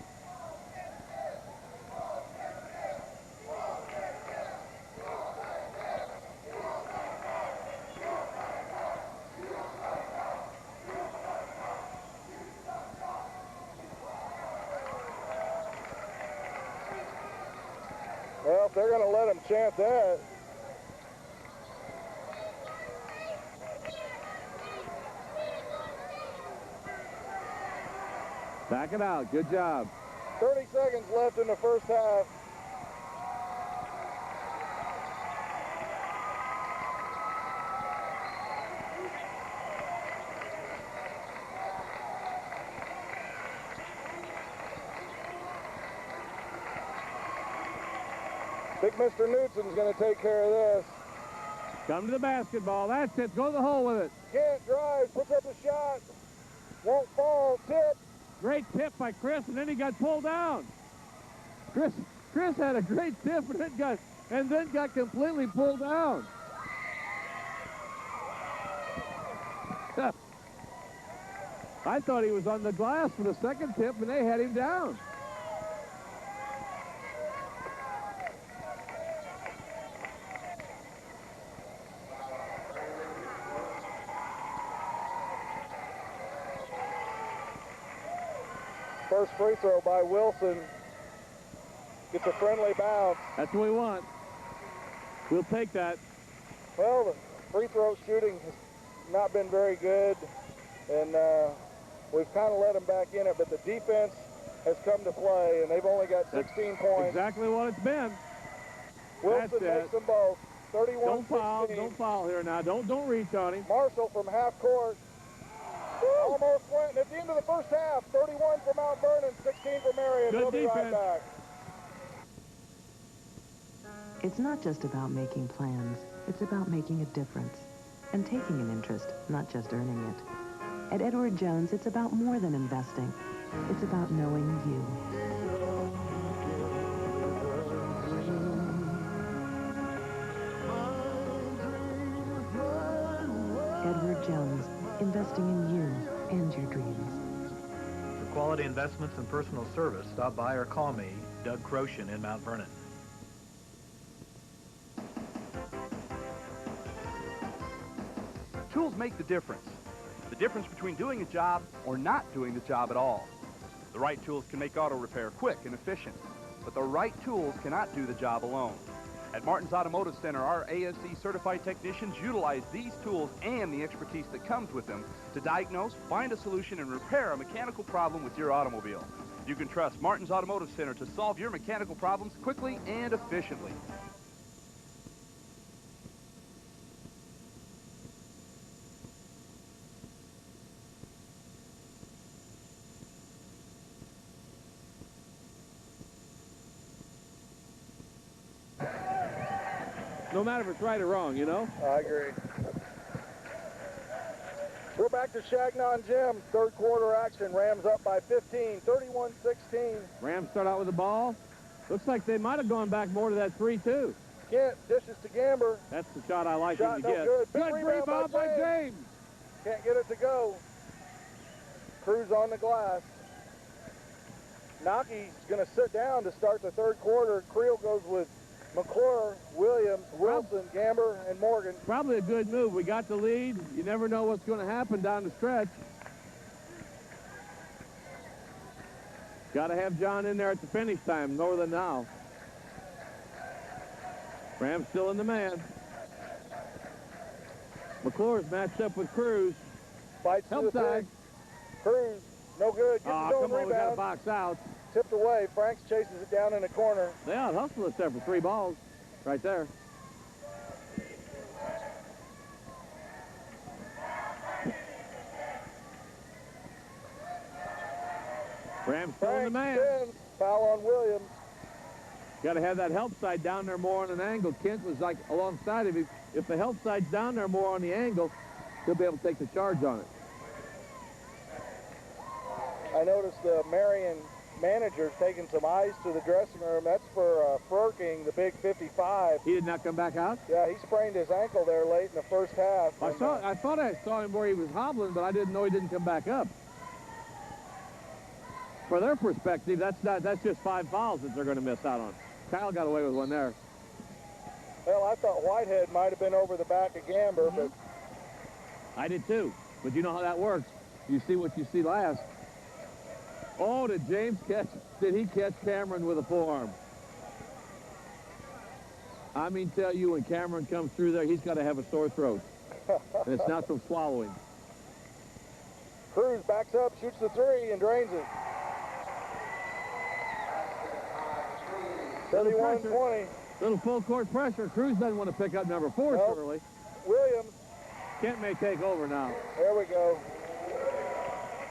Well, if they're going to let him chant that. Back it out. Good job. 30 seconds left in the first half. Big Mr. Newton's going to take care of this. Come to the basketball. That's it. Go to the hole with it. Can't drive. Puts up a shot. Won't fall. Tip. Great tip by Chris, and then he got pulled down. Chris had a great tip, and then got completely pulled down. I thought he was on the glass for the second tip, and they had him down. First free throw by Wilson. Gets a friendly bounce. That's what we want. We'll take that. Well, the free throw shooting has not been very good, and we've kind of let them back in it, but the defense has come to play, and they've only got 16 points. Exactly what it's been. Wilson makes them both. 31-16. Don't foul here now. Don't reach on him. Marshall from half court. Almost went. And at the end of the first half, 31 for Mount Vernon, 16 for Marion. Good We'll be right defense. back. It's not just about making plans. It's about making a difference and taking an interest, not just earning it. At Edward Jones, it's about more than investing. It's about knowing you. Edward Jones, investing in you and your dreams. For quality investments and personal service, stop by or call me, Doug Croshan in Mount Vernon. Tools make the difference. The difference between doing a job or not doing the job at all. The right tools can make auto repair quick and efficient, but the right tools cannot do the job alone. At Martin's Automotive Center, our ASE certified technicians utilize these tools and the expertise that comes with them to diagnose, find a solution, and repair a mechanical problem with your automobile. You can trust Martin's Automotive Center to solve your mechanical problems quickly and efficiently. no matter if it's right or wrong, you know? I agree. We're back to Shagnon Gym. Third quarter action. Rams up by 15, 31-16. Rams start out with the ball. Looks like they might have gone back more to that 3-2. Kent dishes to Gamber. That's the shot I like Shot him to no get. good. Big Good rebound by James. Can't get it to go. Cruz on the glass. Naki's going to sit down to start the third quarter. Creel goes with McClure, Williams, Wilson, Gamber, and Morgan. Probably a good move. We got the lead. You never know what's going to happen down the stretch. Got to have John in there at the finish time, more than now. Rams still in the man. McClure's matched up with Cruz. Fights Help side. Cruz, no good. Gets his own come on, we got to rebound. box out. Tipped away. Franks chases it down in the corner. They out-hustle us there for 3 balls. Right there. Rams still in the man. Spins. Foul on Williams. Got to have that help side down there more on an angle. Kent was like alongside of him. If the help side's down there more on the angle, he'll be able to take the charge on it. I noticed the Marion manager's taking some ice to the dressing room. That's for Ferking, the big 55. He did not come back out? Yeah, he sprained his ankle there late in the first half. I thought I saw him where he was hobbling, but I didn't know he didn't come back up. For their perspective, that's just 5 fouls that they're going to miss out on. Kyle got away with one there. Well, I thought Whitehead might have been over the back of Gamber, but I did too. But you know how that works. You see what you see last. Oh, did he catch Cameron with a forearm? I mean, tell you, when Cameron comes through there, he's got to have a sore throat. And it's not from swallowing. Cruz backs up, shoots the 3, and drains it. 31-20. Little full court pressure. Cruz doesn't want to pick up number 4 Nope. early. Williams. Kent may take over now. There we go.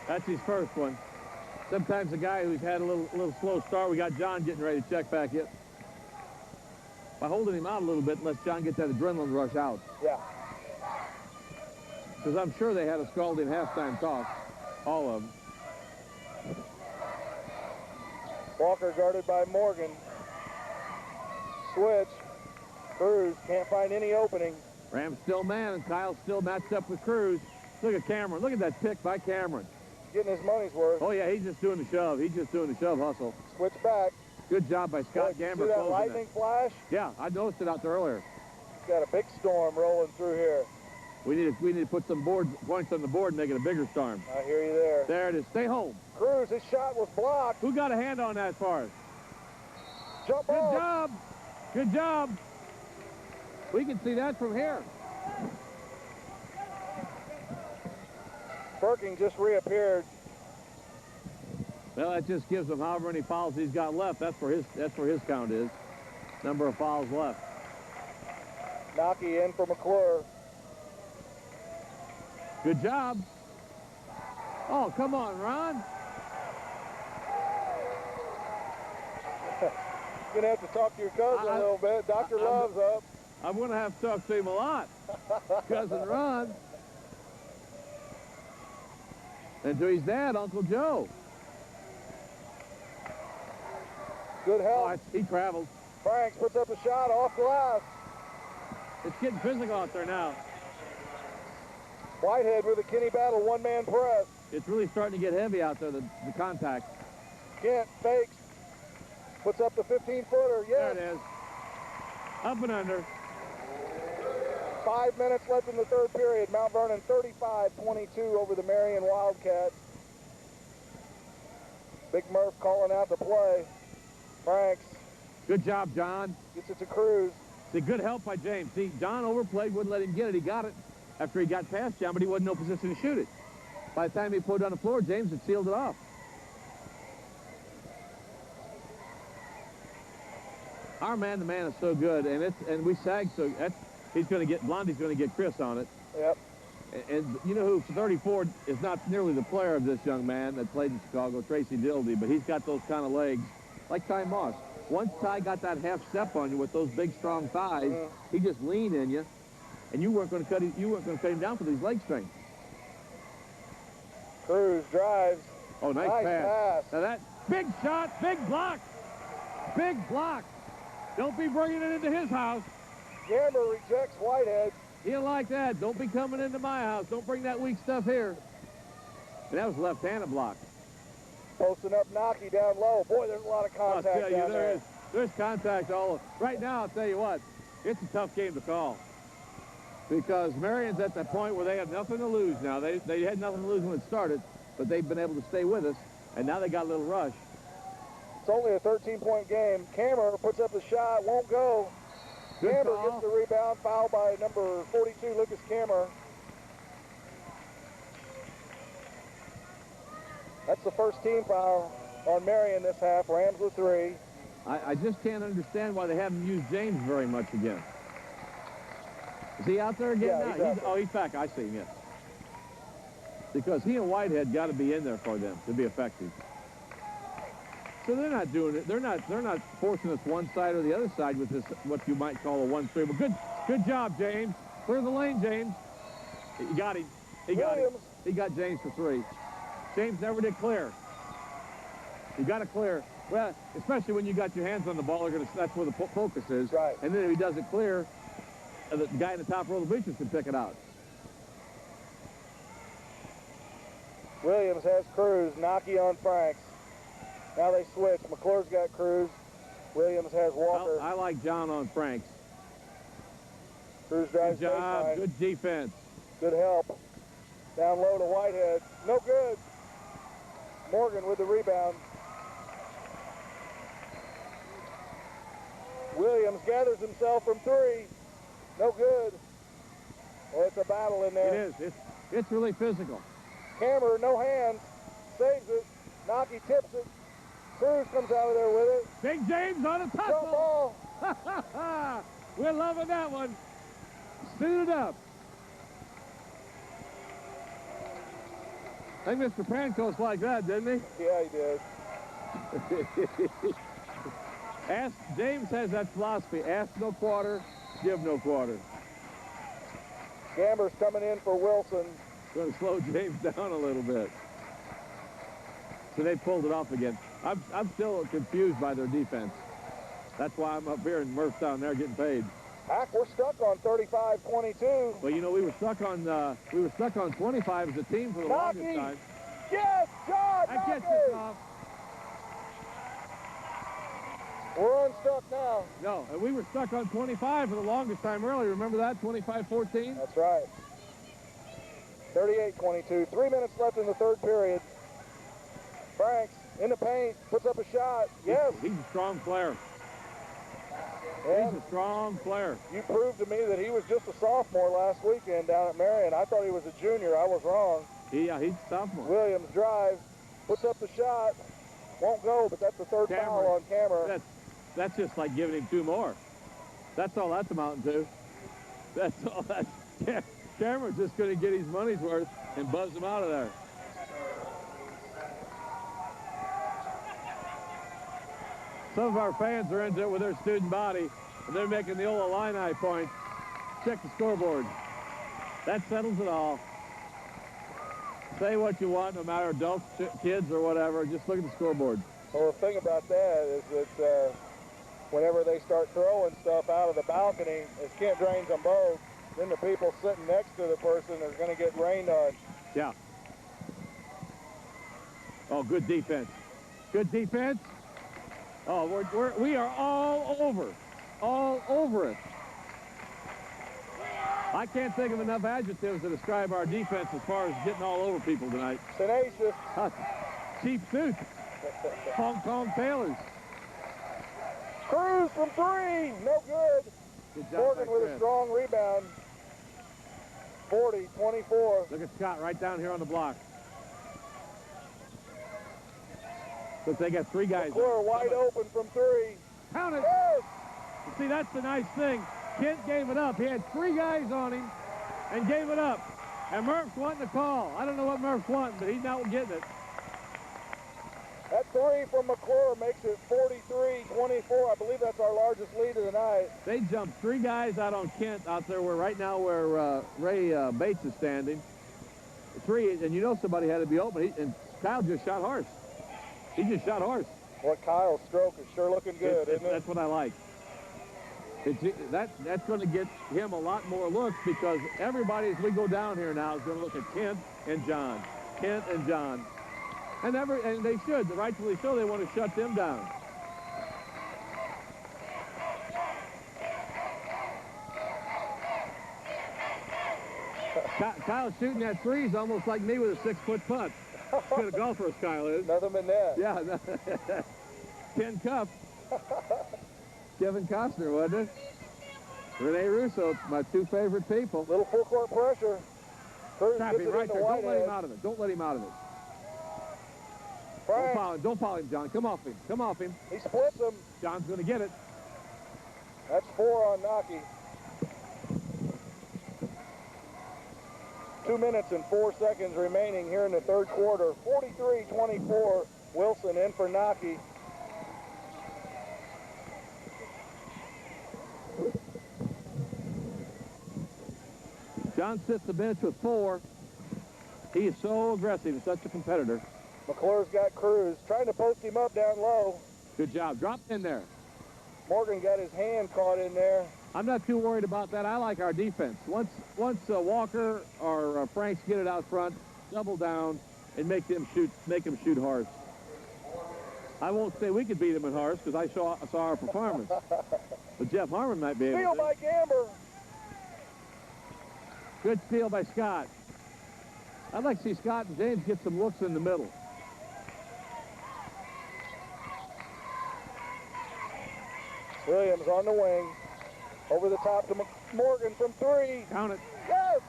That's his first one. Sometimes a guy who's had a little slow start, we got John getting ready to check back in. By holding him out a little bit, lets John get that adrenaline rush out. Yeah. Because I'm sure they had a scalding halftime talk, all of them. Walker guarded by Morgan. Switch. Cruz can't find any opening. Rams still man, and Kyle's still matched up with Cruz. Look at Cameron. Look at that pick by Cameron. Getting his money's worth. Oh, yeah, he's just doing the shove. He's just doing the shove hustle. Switch back. Good job by Scott Boy, Gamber. see that lightning flash? Yeah, I noticed it out there earlier. He's got a big storm rolling through here. We need to put some points on the board and make it a bigger storm. I hear you there. There it is. Stay home. Cruz, his shot was blocked. Who got a hand on that for us? Jump Good off. job. Good job. We can see that from here. Ferking just reappeared. Well, that just gives him however many fouls he's got left. That's where his count is. Number of fouls left. Naki in for McClure. Good job. Oh, come on, Ron. You're going to have to talk to your cousin a little bit. Dr. Love's up. I'm going to have to talk to him a lot. Cousin Ron. And to his dad, Uncle Joe. Good help. Oh, he traveled. Franks puts up a shot off glass. It's getting physical out there now. Whitehead with a Kenny Battle one-man press. It's really starting to get heavy out there, the contact. Kent fakes. Puts up the 15-footer. Yes. There it is. Up and under. 5 minutes left in the third period. Mount Vernon 35-22 over the Marion Wildcats. Big Murph calling out the play. Franks. Good job, John. Gets it to Cruz. See, good help by James. See, John overplayed, wouldn't let him get it. He got it after he got past John, but he wasn't in no position to shoot it. By the time he put it on the floor, James had sealed it off. Our man-to-man is so good, and we sag so. He's going to get Blondie's going to get Chris on it. Yep. And you know who? 34 is not nearly the player of this young man that played in Chicago, Tracy Dildy, but he's got those kind of legs. like Ty Moss. Once Ty got that half step on you with those big, strong thighs, he just leaned in you, and you weren't going to cut him down for these leg strengths. Cruz drives. Oh, nice pass. Now that big shot, big block. Big block. Don't be bringing it into his house. Gamber rejects Whitehead. He'll like that. Don't be coming into my house. Don't bring that weak stuff here. And that was left-handed block. Posting up Nocky down low. Boy, there's a lot of contact I'll tell you, down there. There's contact all over. Right now, I'll tell you what, it's a tough game to call. Because Marion's at the point where they have nothing to lose now. They had nothing to lose when it started, but they've been able to stay with us, and now they got a little rush. It's only a 13-point game. Kammer puts up the shot, won't go. Kammer gets the rebound, fouled by number 42, Lucas Kammer. That's the first team foul on Marion this half. Rams with 3. I just can't understand why they haven't used James very much again. Is he out there again now? He's back. I see him, yes. Because he and Whitehead got to be in there for them to be effective. So they're not doing it. They're not forcing us one side or the other side with this, what you might call a 1-3. But good job, James. Clear the lane, James. He got him. He got him. He got James for 3. James never did clear. You got to clear. Well, especially when you got your hands on the ball, that's where the focus is. Right. And then if he doesn't clear, the guy in the top row of the bleachers can pick it out. Williams has Cruz. Nocky on Franks. Now they switch. McClure's got Cruz. Williams has Walker. I like John on Franks. Cruz drives good job. baseline. Good defense. Good help. Down low to Whitehead. No good. Morgan with the rebound. Williams gathers himself from 3. No good. Well, it's a battle in there. It is. It's really physical. Kammer, no hands. Saves it. Nocky tips it. Cruz comes out of there with it. Big James on a Jump ball. We're loving that one. Suited up. I think Mr. Pankos liked that, didn't he? Yeah, he did. James has that philosophy. Ask no quarter, give no quarter. Gamber's coming in for Wilson. Going to slow James down a little bit. So they pulled it off again. I'm still confused by their defense. That's why I'm up here and Murph's down there getting paid. Hack, we're stuck on 35-22. Well, you know, we were stuck on 25 as a team for the longest time. Yes, John, I gets it off. We're unstuck now. No, and we were stuck on 25 for the longest time earlier. Remember that, 25-14? That's right. 38-22. 3 minutes left in the third period. Franks in the paint, puts up a shot. Yes. He's a strong player. And he's a strong player. You proved to me that he was just a sophomore last weekend down at Marion. I thought he was a junior. I was wrong. Yeah, he's a sophomore. Williams drives, puts up the shot. Won't go, but that's the third foul on Kammer. That's just like giving him 2 more. That's all that's amounting to. That's all that's... Cameron's just going to get his money's worth and buzz him out of there. Some of our fans are into it with their student body, and they're making the old Illini point. Check the scoreboard. That settles it all. Say what you want, no matter adults, kids, or whatever. Just look at the scoreboard. Well, the thing about that is that whenever they start throwing stuff out of the balcony, as Kent drains them both, then the people sitting next to the person are going to get rained on. Yeah. Oh, good defense. Good defense. Oh, we are all over it. I can't think of enough adjectives to describe our defense as far as getting all over people tonight. Tenacious. Cheap suits. Hong Kong tailors. Cruz from 3. No good. Morgan with a strong rebound. 40-24. Look at Scott right down here on the block. But they got 3 guys. McClure wide open from 3. Count it. Yes. See, that's the nice thing. Kent gave it up. He had 3 guys on him and gave it up. And Murph's wanting the call. I don't know what Murph's wanting, but he's not getting it. That three from McClure makes it 43-24. I believe that's our largest lead of the night. They jumped 3 guys out on Kent out there where right now where Ray Bates is standing. 3, and you know somebody had to be open. And Kyle just shot horse. He just shot horse. Boy, Kyle's stroke is sure looking good, isn't it? That's what I like. That's going to get him a lot more looks because everybody, as we go down here now, is going to look at Kent and John. Kent and John. And they should. Rightfully so. They want to shut them down. Kyle's shooting that threes almost like me with a 6-foot putt. That's good a golfer as Kyle is. Nothing but net. Yeah. Ken Cup. Kevin Costner, wasn't it? Rene Russo, my 2 favorite people. Little full court pressure. Cruz Trap gets him it right into there. Don't let Whitehead. him out of it. Don't let him out of it. Frank. Don't foul him, John. Come off him. Come off him. He splits him. John's going to get it. That's 4 on Naki. 2 minutes and 4 seconds remaining here in the third quarter. 43-24. Wilson in for Naki. John sits the bench with 4. He is so aggressive. He's such a competitor. McClure's got Cruz. Trying to post him up down low. Good job. Drop in there. Morgan got his hand caught in there. I'm not too worried about that. I like our defense. Once Walker or Franks get it out front, double down, and make them shoot hard. I won't say we could beat them in Harsh because I saw our performance. But Jeff Harmon might be able Steal to. by Gamber. Good steal by Scott. I'd like to see Scott and James get some looks in the middle. Williams on the wing. Over the top to Morgan from 3. Count it. Yes!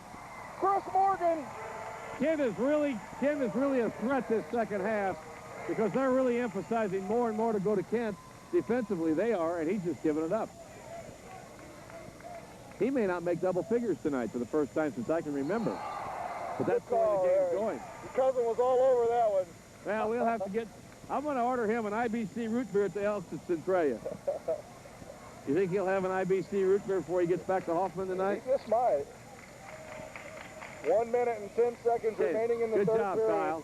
Chris Morgan! Kent is really a threat this second half because they're really emphasizing more and more to go to Kent. Defensively, they are, and he's just giving it up. He may not make double figures tonight for the first time since I can remember. But that's the way the game's going. Your cousin was all over that one. Well, we'll have to get... I'm going to order him an IBC root beer at the Elks at Centralia. You think he'll have an IBC root beer before he gets back to Hoffman tonight? He just might. 1 minute and 10 seconds remaining in the third job, period. Kyle.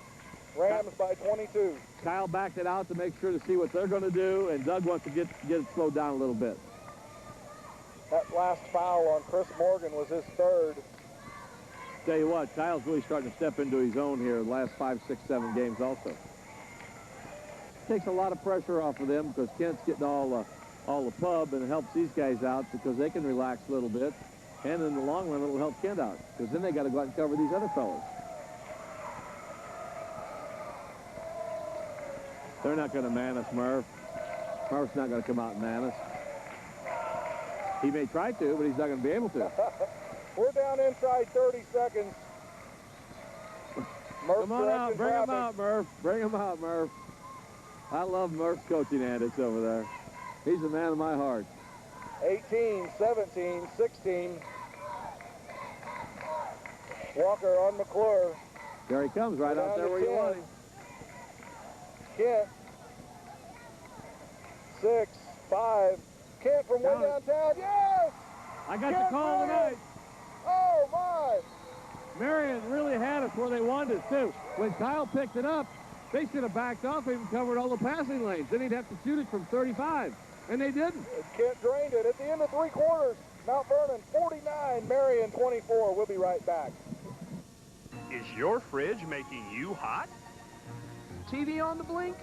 Rams by 22. Kyle backed it out to make sure to see what they're going to do, and Doug wants to get it slowed down a little bit. That last foul on Chris Morgan was his 3rd. Tell you what, Kyle's really starting to step into his own here the last 5, 6, 7 games also. Takes a lot of pressure off of them because Kent's getting all the pub, and it helps these guys out because they can relax a little bit. And in the long run, it'll help Kent out because then they got to go out and cover these other fellas. They're not going to man us, Murph. Murph's not going to come out and man us. He may try to, but he's not going to be able to. We're down inside 30 seconds. Come on out. Bring him out, Murph. Bring him out, Murph. I love Murph's coaching antics over there. He's a man of my heart. 18, 17, 16. Walker on McClure. There he comes, right out there where you want him. Kent. 6, 5. Kent from way downtown. Yes! I got the call tonight. Oh, my. Marion really had us where they wanted us, too. When Kyle picked it up, they should have backed off him and covered all the passing lanes. Then he'd have to shoot it from 35, and they didn't. Kent drained it at the end of 3 quarters. Mount Vernon 49, Marion 24. We'll be right back. Is your fridge making you hot? TV on the blink?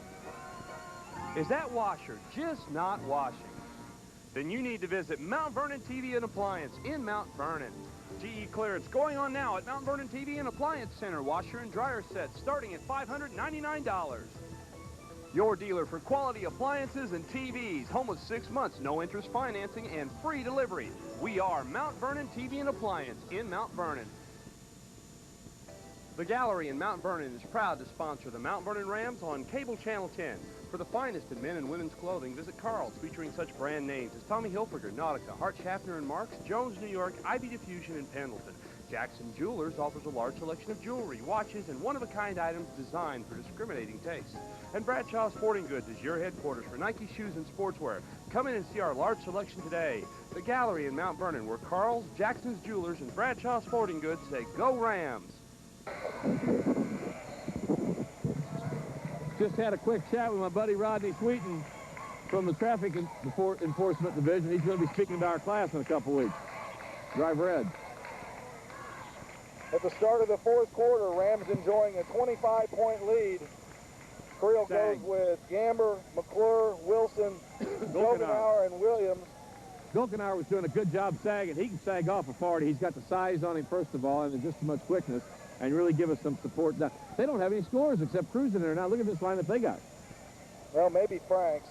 Is that washer just not washing? Then you need to visit Mount Vernon TV and Appliance in Mount Vernon. GE clearance going on now at Mount Vernon TV and Appliance Center. Washer and dryer sets starting at $599. Your dealer for quality appliances and TVs. Home with 6 months, no interest financing, and free delivery. We are Mount Vernon TV and Appliance in Mount Vernon. The Gallery in Mount Vernon is proud to sponsor the Mount Vernon Rams on Cable Channel 10. For the finest in men and women's clothing, visit Carl's, featuring such brand names as Tommy Hilfiger, Nautica, Hart Schaffner and Marks, Jones, New York, Ivy Diffusion, and Pendleton. Jackson Jewelers offers a large selection of jewelry, watches, and one-of-a-kind items designed for discriminating tastes. And Bradshaw Sporting Goods is your headquarters for Nike shoes and sportswear. Come in and see our large selection today. The gallery in Mount Vernon, where Carl's, Jackson's Jewelers, and Bradshaw Sporting Goods say, "Go Rams!" Just had a quick chat with my buddy Rodney Sweeten from the Traffic Enforcement Division. He's going to be speaking to our class in a couple weeks. Drive red. At the start of the fourth quarter, Rams enjoying a 25-point lead. Creel goes with Gamber, McClure, Wilson, Goldenauer, and Williams. Goldenauer was doing a good job sagging. He can sag off a 40. He's got the size on him, first of all, and just as much quickness, and really give us some support. Now, they don't have any scorers except Cruz in there. Now, look at this lineup they got. Well, maybe Franks.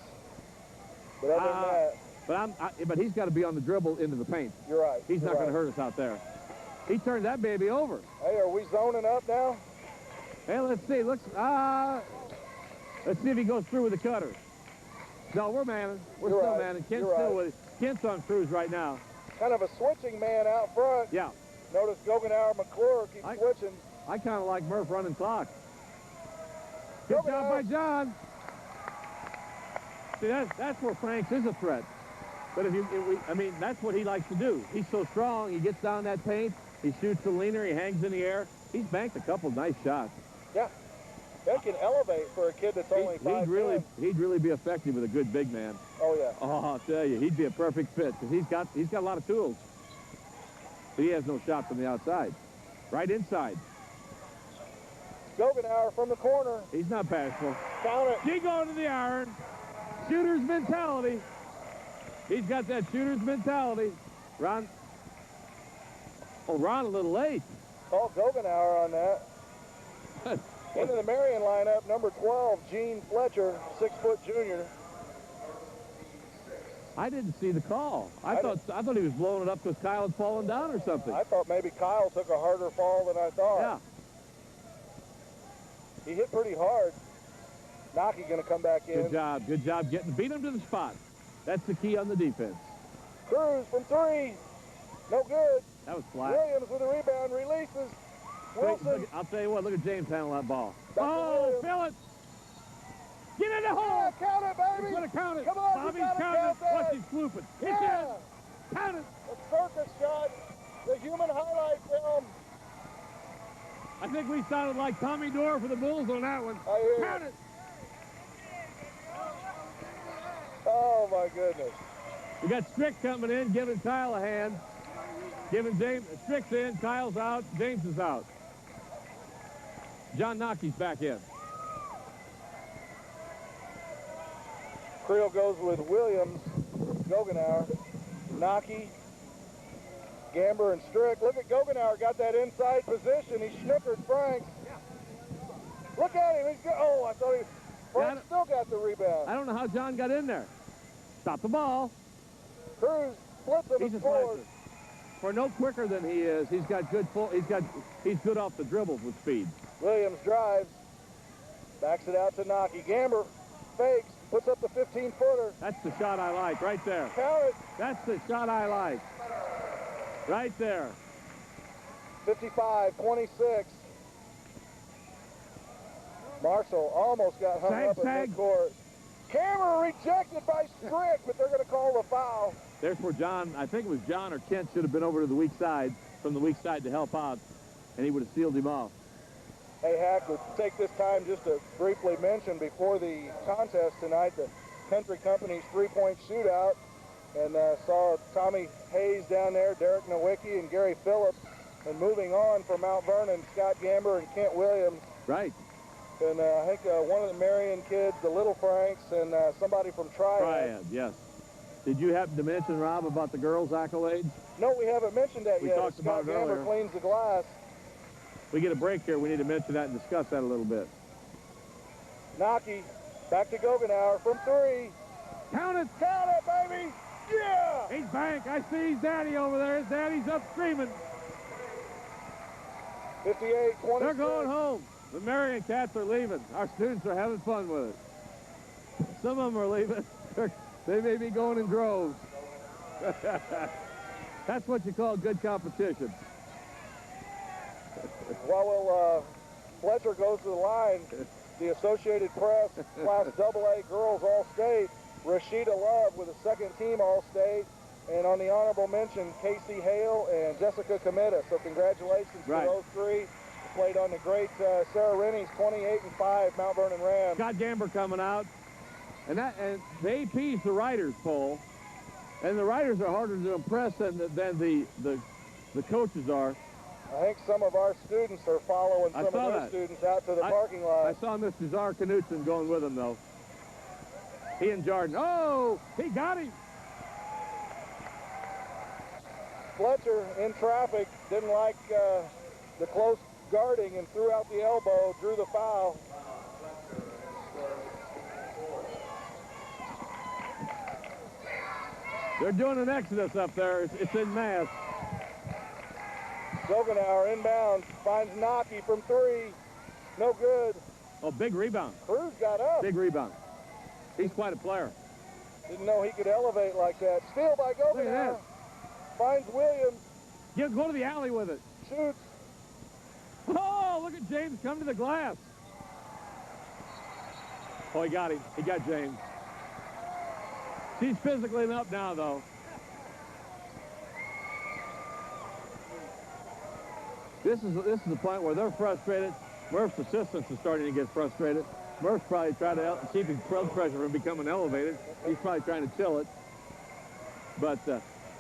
But other than that... But he's got to be on the dribble into the paint. You're right. He's not going to hurt us out there. He turned that baby over. Hey, are we zoning up now? Hey, let's see. Let's see if he goes through with the cutter. No, we're manning. We're still manning. Kent's still with it. Kent's on Cruz right now. Kind of a switching man out front. Yeah. Notice Goldenauer, McClure keep switching. I kind of like Murph running clock. Good job by John. See, that's where Franks is a threat. But that's what he likes to do. He's so strong. He gets down that paint. He shoots the leaner. He hangs in the air. He's banked a couple nice shots. Yeah. That can elevate for a kid that's only 5'10". He'd really be effective with a good big man. Oh, yeah. Oh, I'll tell you, he'd be a perfect fit because he's got a lot of tools. But he has no shot from the outside. Right inside. Goldenauer from the corner. He's not bashful. Count it. He going to the iron. Shooter's mentality. He's got that shooter's mentality. Ron a little late. Oh, Goldenauer on that. Into the Marion lineup, number 12, Gene Fletcher, 6-foot junior. I didn't see the call. I thought he was blowing it up because Kyle had fallen down or something. I thought maybe Kyle took a harder fall than I thought. Yeah. He hit pretty hard. Naki going to come back in. Good job. Good job beat him to the spot. That's the key on the defense. Cruz from 3. No good. That was flat. Williams with a rebound, releases. Wilson. I'll tell you what, look at James handle that ball. Fill it. Get in the hole. Yeah, count it, baby. He's going to count it. Come on, Bobby's counting it. Watch him swooping. It's in. Count it. The circus shot. The human highlight film. I think we sounded like Tommy Dorr for the Bulls on that one. Count it. Oh, my goodness. We got Strick coming in, giving Kyle a hand. Giving James, Strick's in, Kyle's out, James is out. John Naki's back in. Creel goes with Williams, Goldenauer, Naki, Gamber, and Strick. Look at Goldenauer, got that inside position. He snookered Franks. Look at him. I thought Franks still got the rebound. I don't know how John got in there. Stop the ball. Cruz splits him and scores. For no quicker than he is, he's good off the dribbles with speed. Williams drives, backs it out to Naki. Gamber fakes, puts up the 15-footer. That's the shot I like, right there. Count it. That's the shot I like. Right there. 55-26. Marshall almost got hung up in midcourt. Camera rejected by Strick, but they're going to call the foul. There's where John, I think it was John or Kent, should have been over to the weak side, from the weak side to help out, and he would have sealed him off. Hey, Hack, we'll take this time just to briefly mention before the contest tonight, the Country Company's three-point shootout, and saw Tommy Hayes down there, Derek Nowicki, and Gary Phillips, and moving on for Mount Vernon, Scott Gamber and Kent Williams. Right. And I think one of the Marion kids, the Little Franks, and somebody from Triad. Triad, yes. Did you happen to mention, Rob, about the girls' accolades? No, we haven't mentioned that yet. We talked about it earlier. Gamber cleans the glass. We get a break here. We need to mention that and discuss that a little bit. Naki, back to Goldenauer from 3. Count it. Count it, baby. Yeah. He's back. I see his daddy over there. His daddy's up screaming. 58-26. They're going home. The Marion cats are leaving. Our students are having fun with it. Some of them are leaving. They may be going in droves. That's what you call good competition. While Fletcher goes to the line, the Associated Press Class AA Girls All-State, Rashida Love with a second-team All-State, and on the honorable mention, Casey Hale and Jessica Cometa. So congratulations to those three. Played on the great Sarah Rennie's 28-5 Mount Vernon Rams. Scott Gamber coming out. And the AP's the writers' poll. And the writers are harder to impress than the coaches are. I think some of our students are following some of their students out to the parking lot. I saw Mr. Czar Knutson going with him, though. He and Jordan. Oh, he got him. Fletcher in traffic, didn't like the close guarding and threw out the elbow, drew the foul. They're doing an exodus up there. It's in mass. Sogenauer inbound, finds Nocky from three. No good. Oh, big rebound. Cruz got up. Big rebound. He's quite a player. Didn't know he could elevate like that. Steal by Sogenauer. Finds Williams. Go to the alley with it. Shoots. Oh, look at James come to the glass. Oh, he got him. He got James. He's physically up now, though. This is the point where they're frustrated. Murph's assistants are starting to get frustrated. Murph's probably trying to keep his blood pressure from becoming elevated. He's probably trying to chill it. But,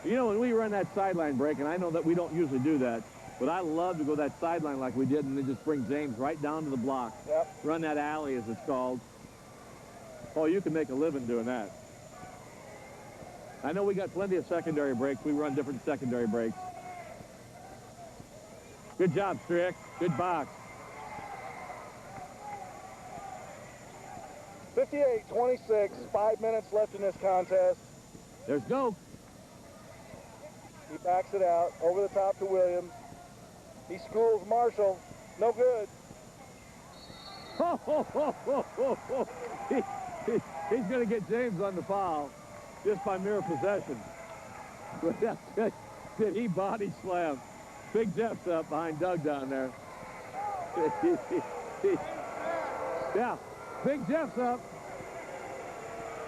you know, when we run that sideline break, and I know that we don't usually do that, but I love to go that sideline like we did and then just bring James right down to the block. Yep. Run that alley, as it's called. Oh, you can make a living doing that. I know we got plenty of secondary breaks. We run different secondary breaks. Good job, Strick. Good box. 58-26, 5 minutes left in this contest. There's Goke. He backs it out, over the top to Williams. He schools Marshall. No good. He's going to get James on the foul just by mere possession. Did he body slam? Big Jeff's up behind Doug down there. Yeah, Big Jeff's up.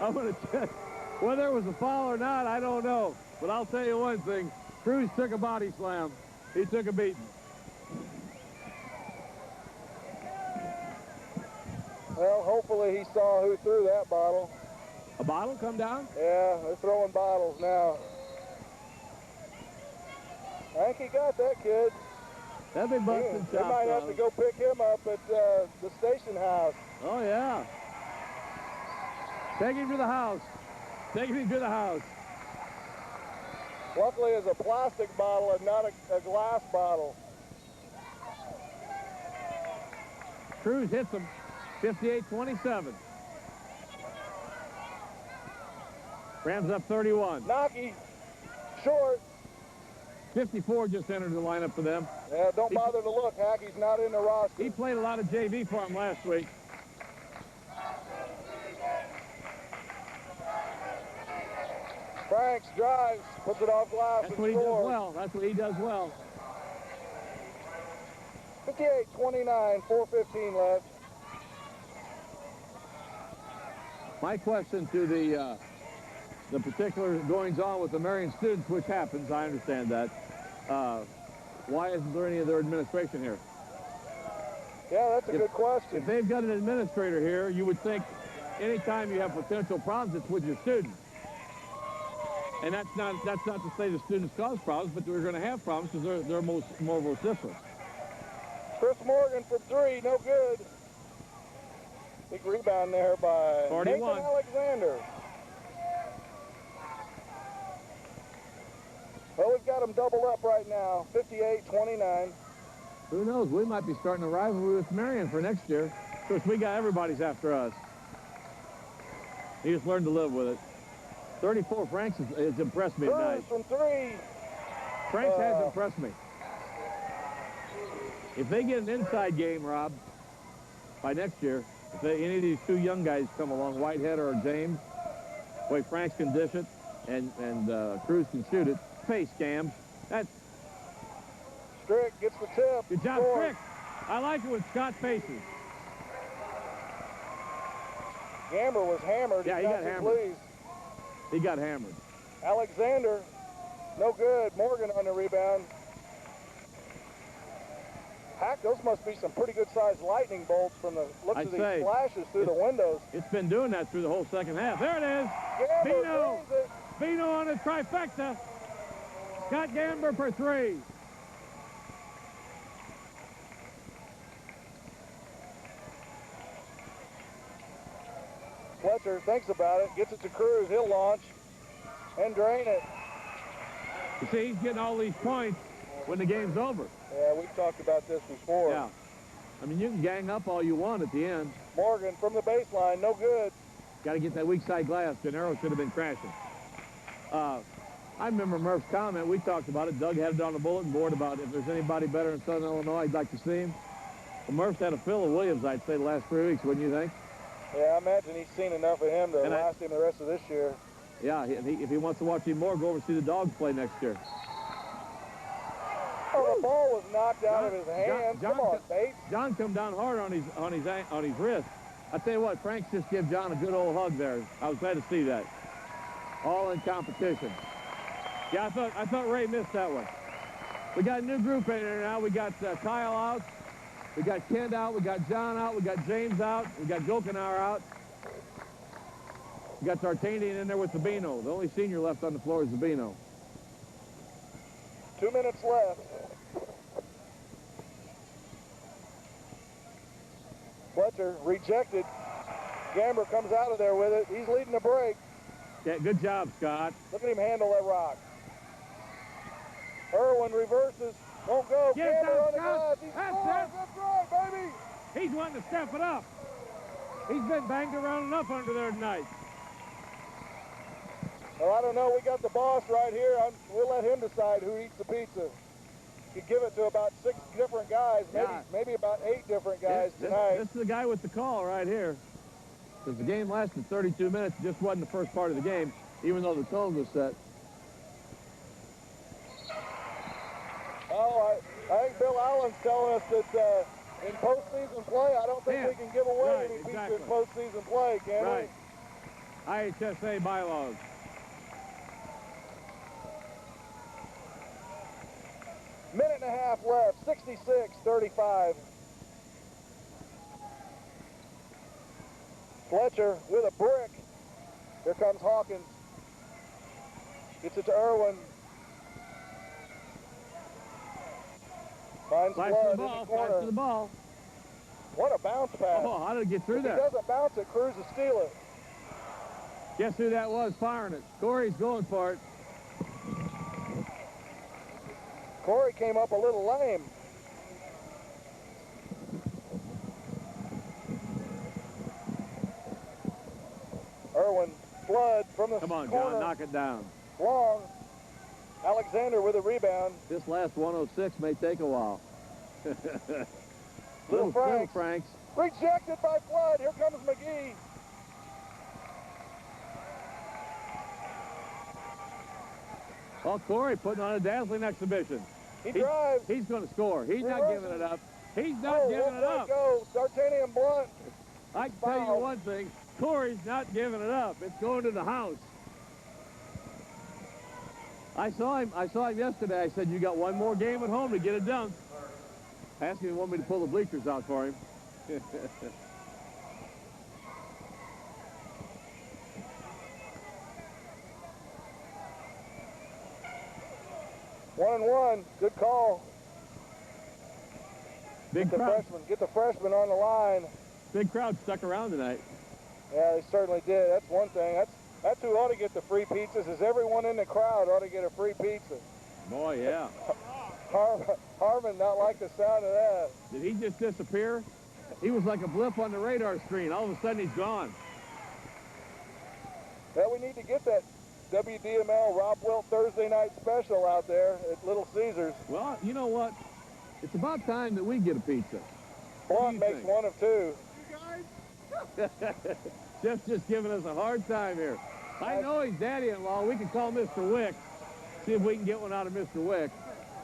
I'm going to check. Whether it was a foul or not, I don't know. But I'll tell you one thing. Cruz took a body slam. He took a beating. Well, hopefully he saw who threw that bottle. A bottle come down? Yeah, they're throwing bottles now. I think he got that kid. That'd be busting They might have to go pick him up at the station house. Oh, yeah. Take him to the house. Take him to the house. Luckily, it's a plastic bottle and not a glass bottle. Cruz hits him. 58-27. Rams up 31. Nocky, short. 54 just entered the lineup for them. Yeah, don't bother to look, Hack. He's not in the roster. He played a lot of JV for him last week. Franks drives, puts it off glass, That's and what he does scores. well. That's what he does well. 58-29, 4:15 left. My question to the particular goings-on with the Marion students, which happens, I understand that. Why isn't there any of their administration here? Yeah, that's a good question. If they've got an administrator here, you would think anytime you have potential problems, it's with your students. And that's not to say the students cause problems, but they're going to have problems because they're more vociferous. Chris Morgan from three, no good. Big rebound there by 41. Nathan Alexander. Well, we've got them doubled up right now, 58-29. Who knows? We might be starting a rivalry with Marion for next year. Of course, we got everybody's after us. You just learn to live with it. 34 Franks has impressed me tonight. Cruz from three. Franks has impressed me. If they get an inside game, Rob, by next year, if any of these two young guys come along, Whitehead or James, the way Franks can dish it and Cruz can shoot it, face cams, Strick gets the tip. Good job, Scores. Strick. I like it when Scott faces. Gamber was hammered. Yeah, he got hammered. Please. He got hammered. Alexander, no good. Morgan on the rebound. Hack, those must be some pretty good-sized lightning bolts from the looks of these flashes through the windows. It's been doing that through the whole second half. There it is. Gamber Bino. Bino on his trifecta. Scott Gamber for 3. Fletcher thinks about it, gets it to Cruz. He'll launch and drain it. You see, he's getting all these points when the game's over. Yeah, we've talked about this before. Yeah. I mean, you can gang up all you want at the end. Morgan from the baseline, no good. Got to get that weak side glass. Gennaro should have been crashing. I remember Murph's comment. We talked about it. Doug had it on the bulletin board about if there's anybody better in Southern Illinois, I'd like to see him. Well, Murph's had a fill of Williams, I'd say, the last 3 weeks, wouldn't you think? Yeah, I imagine he's seen enough of him to last him the rest of this year. Yeah, if he wants to watch him more, go over and see the Dogs play next year. Oh, the ball was knocked out of his hands. Come on, Bates. John come down hard on his wrist. I tell you what, Franks just gave John a good old hug there. I was glad to see that. All in competition. Yeah, I thought Ray missed that one. We got a new group in there now. We got Kyle out. We got Kent out. We got John out. We got James out. We got Gokenauer out. We got Tartanian in there with Sabino. The only senior left on the floor is Sabino. 2 minutes left. Fletcher rejected. Gamber comes out of there with it. He's leading the break. Yeah, good job, Scott. Look at him handle that rock. Irwin reverses. Won't go. Get Gamber down, on the Scott. glass. He That's scores. it. That's right, baby. He's wanting to step it up. He's been banged around enough under there tonight. Well, I don't know. We got the boss right here. We'll let him decide who eats the pizza. Could give it to about 6 different guys, maybe about 8 different guys tonight. This is the guy with the call right here. Because the game lasted 32 minutes. It just wasn't the first part of the game, even though the tone was set. Oh, I think Bill Allen's telling us that in postseason play, I don't think we can give away any pizza in postseason play, can we? IHSA bylaws. Minute and a half left, 66-35. Fletcher with a brick. Here comes Hawkins. Gets it to Irwin. Finds Flash Flood to the in ball, the corner. flash to the ball. What a bounce pass. Oh, how did it get through If there? he doesn't bounce it, Cruz will steal it. Guess who that was firing it? Corey's going for it. Corey came up a little lame. Irwin, Flood from the Come on, corner. John, knock it down. Long. Alexander with a rebound. This last 106 may take a while. Little Franks. Franks. Rejected by Flood. Here comes McGee. Well, Corey putting on a dazzling exhibition. He drives. He's going to score. He's not Reverses. giving it up. He's not giving it up. Go. D'Artagnan Blunt. I can tell you one thing. Corey's not giving it up. It's going to the house. I saw him yesterday. I said, you got one more game at home to get it done. I asked him if he wanted me to pull the bleachers out for him. 1-1. Good call. Big crowd. Get the freshman on the line. Big crowd stuck around tonight. Yeah, they certainly did. That's one thing. That's who ought to get the free pizzas, is everyone in the crowd ought to get a free pizza. Boy, yeah. Harmon not like the sound of that. Did he just disappear? He was like a blip on the radar screen. All of a sudden, he's gone. Well, we need to get that WDML Rob Wilt Thursday night special out there at Little Caesars. Well, you know what? It's about time that we get a pizza. Blunt makes think? one of two. Jeff's just giving us a hard time here. I know he's daddy-in-law. We can call Mr. Wick, see if we can get one out of Mr. Wick.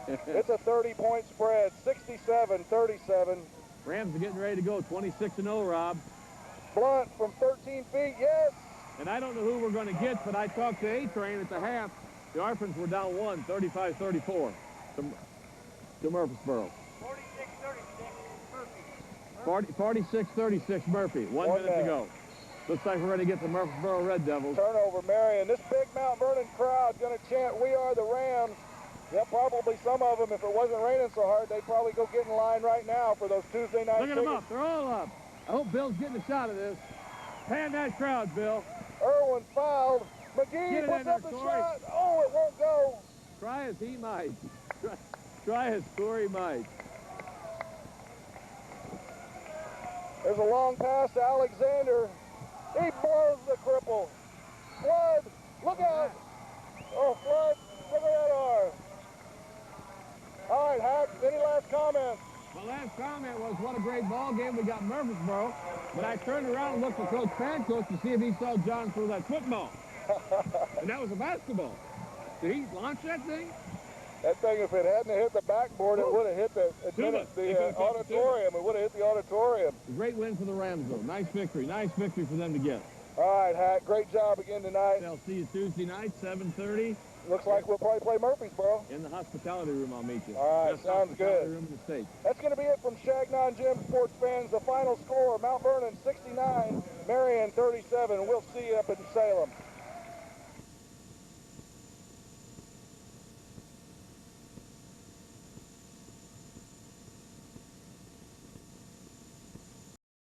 It's a 30-point spread, 67-37. Rams are getting ready to go, 26-0, Rob. Blunt from 13 feet, yes. And I don't know who we're going to get, but I talked to A-Train at the half. The Orphans were down 1, 35-34 to Murfreesboro. 46-36 Murphy. 1 minute to go. Looks like we're going to get the Murfreesboro Red Devils. Turnover, Marion. This big Mount Vernon crowd going to chant, "We are the Rams." Yeah, probably some of them, if it wasn't raining so hard, they'd probably go get in line right now for those Tuesday night Look at tickets. them up. They're all up. I hope Bill's getting a shot of this. Pan that crowd, Bill. Irwin fouled. McGee puts up the shot. Oh, it won't go. Try as he might. Try as Corey might. There's a long pass to Alexander. He blows the cripple. Flood, look out. Oh, Flood, look at that arm. All right, Hack, any last comments? My last comment was, what a great ball game we got in Murfreesboro. But I turned around and looked at Coach Pancoast to see if he saw John throw that football. And that was a basketball. Did he launch that thing? That thing, if it hadn't hit the backboard, it would have hit the auditorium. It would have hit the auditorium. A great win for the Rams, though. Nice victory. Nice victory for them to get. All right, Hack. Great job again tonight. I'll see you Tuesday night, 7:30. Looks like we'll probably play Murfreesboro. In the hospitality room, I'll meet you. All right, Best sounds hospitality good. room in the state. That's going to be it from Shagnon Gym Sports Fans. The final score, Mount Vernon 69, Marion 37. We'll see you up in Salem.